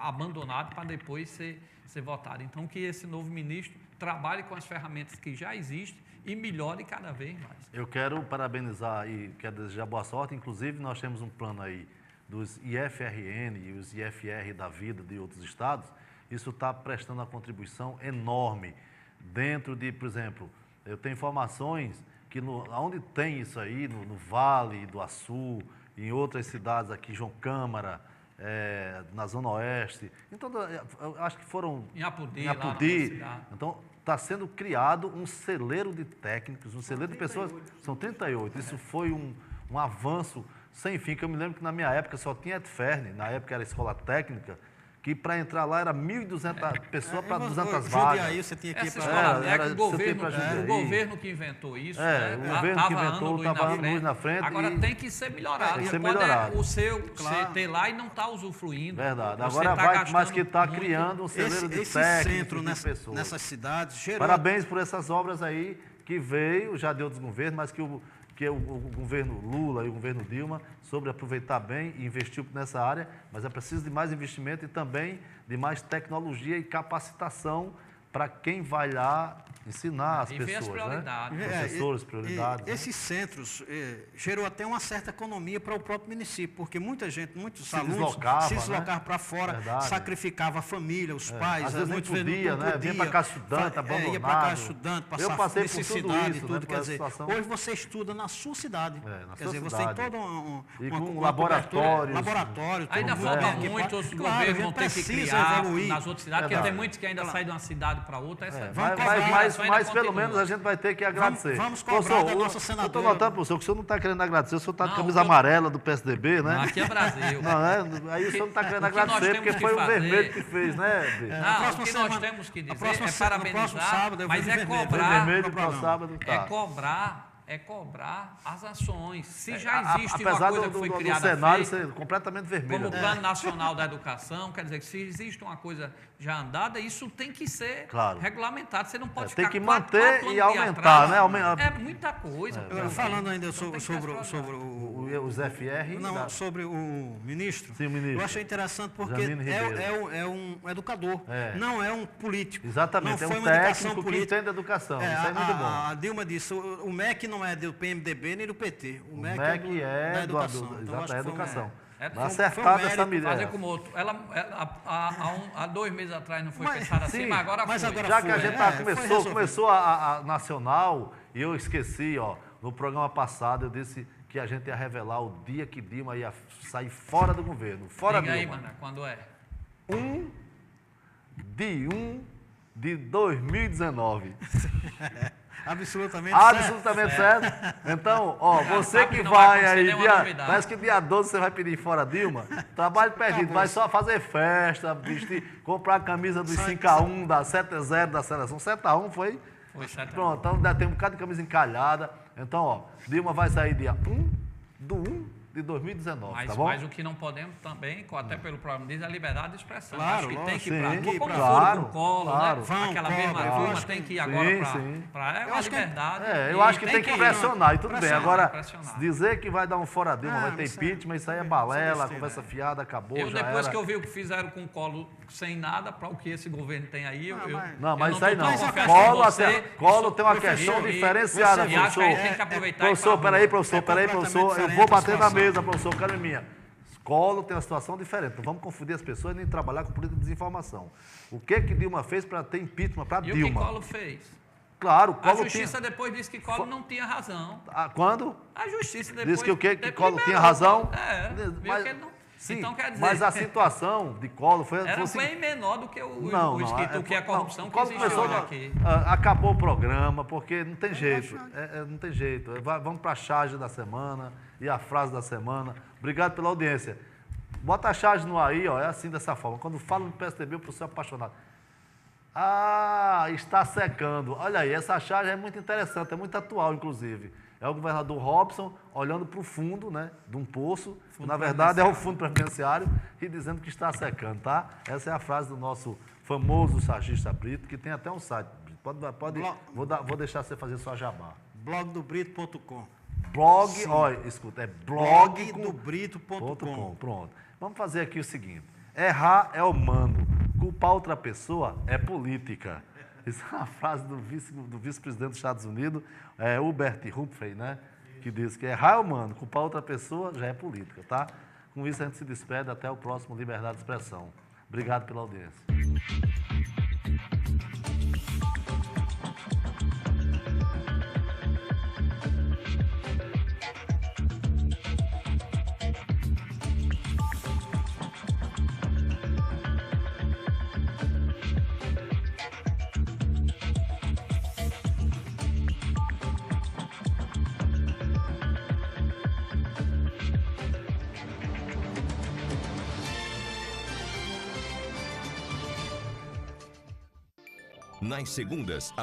abandonado para depois ser votado. Então, que esse novo ministro trabalhe com as ferramentas que já existem e melhore cada vez mais. Eu quero parabenizar e quero desejar boa sorte. Inclusive, nós temos um plano aí dos IFRN e os IFR da vida de outros estados. Isso está prestando uma contribuição enorme dentro de, por exemplo, eu tenho informações que onde tem isso aí, no Vale do Açu, em outras cidades aqui, João Câmara, na Zona Oeste, então, eu acho que foram em Apodi. Então, está sendo criado um celeiro de técnicos, um celeiro de pessoas, são 38, isso foi um avanço sem fim, que eu me lembro que na minha época só tinha ETFERN, na época era escola técnica, que para entrar lá era 1.200 pessoas para 200 vagas. Aí você tinha que ir para o governo que inventou isso, o governo que inventou, estava luz na frente. Agora tem que ser melhorado. Tem que ser melhorado. O seu você ter lá e não está usufruindo. Verdade. Agora vai, mas que está criando um celeiro de técnicos, de pessoas. Nessas cidades. Parabéns por essas obras aí que veio, já de outros governos, mas que o governo Lula e o governo Dilma soube aproveitar bem e investiu nessa área, mas é preciso de mais investimento e também de mais tecnologia e capacitação para quem vai lá ensinar as pessoas, prioridades, né? Professores, prioridades. Esses centros gerou até uma certa economia para o próprio município, porque muitos alunos se deslocavam para fora, Verdade. sacrificava a família, os pais. Às vezes não podia, né? Vinha para cá estudante, abandonado. Ia para cá estudante, passar necessidade e tudo. Né? Quer dizer, hoje você estuda na sua cidade. Quer dizer, você tem todo um laboratório. Ainda falta muito, os governos vão ter que criar nas outras cidades, porque tem muitos que ainda saem de uma cidade para outra. Mas pelo menos a gente vai ter que agradecer. Vamos cobrar da nossa senadora. Eu estou notando, professor, que o senhor não está querendo agradecer, o senhor está de camisa amarela do PSDB, né? Não, aqui é Brasil. Não, aí o senhor não está querendo agradecer, porque foi o vermelho que fez, né? Não, o que nós temos que dizer é parabenizar, mas é cobrar as ações. Se já existe uma coisa que foi criada, apesar do cenário ser completamente vermelho. Como o Plano Nacional da Educação, quer dizer que se existe uma coisa já andada, isso tem que ser regulamentado. Você não pode ficar tem que manter e aumentar, né? É muita coisa. Falando ainda sobre os FR. Não, sobre o ministro. Sim, o ministro. Eu achei interessante porque é um educador, não é um político. Exatamente, não é um técnico que entende a educação. Isso é muito bom. A Dilma disse, o MEC não é do PMDB nem do PT. O MEC é da educação. Exato, é a educação. Acertada essa medida. Fazer como outro. Há 2 meses atrás não foi pensado assim, mas agora foi. Já que a gente começou a nacional, e eu esqueci, no programa passado eu disse que a gente ia revelar o dia que Dilma ia sair fora do governo. Fora Diga aí, mano, quando é? 1 de 2019. Absolutamente certo. Então, você que vai aí, parece que dia 12 você vai pedir fora Dilma, trabalho perdido, vai só fazer festa, vestir, comprar a camisa dos 5x1, da 7x0 da seleção. 7x1 foi? Foi 7x1. Pronto, então ainda tem um bocado de camisa encalhada. Então, Dilma vai sair dia 1 de 2019, tá bom? Mas o que não podemos também, até pelo programa diz, é a liberdade de expressão. Claro, acho que tem que ir para foram com colo, claro. Né? Aquela mesma turma tem que ir agora para uma liberdade. Eu acho que tem que pressionar, e tudo bem. Agora, dizer que vai dar um fora Dilma, vai ter impeachment, isso aí é balela, conversa fiada, acabou, depois que eu vi o que fizeram com o Colo sem nada, para o que esse governo tem aí, Não, mas isso aí não. Colo tem uma questão diferenciada, professor. Tem que aproveitar professor, peraí, professor. Eu vou bater na mesa, professor, calma minha. Collor tem uma situação diferente. Não vamos confundir as pessoas nem trabalhar com política de desinformação. O que Dilma fez para ter impeachment para E Dilma? o que Collor fez? Claro, A Justiça depois disse que Collor não tinha razão. Quando? A Justiça depois... Disse que o quê? Que depois Collor tinha liberou. razão? Viu que ele não... Sim, então, quer dizer... mas a situação de Collor foi... Era foi bem menor do que o escrito, que é a corrupção que Collor existe começou hoje aqui. Acabou o programa, porque não tem jeito. Não tem jeito. Vamos para a charge da semana e a frase da semana. Obrigado pela audiência. Bota a charge no aí, ó, é assim, dessa forma. Quando falo no PSDB, o professor é apaixonado. Está secando. Olha aí, essa charge é muito interessante, é muito atual, inclusive. É o governador Robson olhando para o fundo, né, de um poço, que na verdade é o fundo previdenciário, e dizendo que está secando, tá? Essa é a frase do nosso famoso sargista Brito, que tem até um site. Vou deixar você fazer sua jabá. blogdobrito.com. Olha, escuta, é blogdobrito.com. Pronto. Vamos fazer aqui o seguinte. Errar é humano, culpar outra pessoa é política. Isso é uma frase do vice-presidente dos Estados Unidos, Hubert Humphrey, né? Que diz que errar é humano, culpar outra pessoa já é política, tá? Com isso a gente se despede, até o próximo Liberdade de Expressão. Obrigado pela audiência. Nas segundas,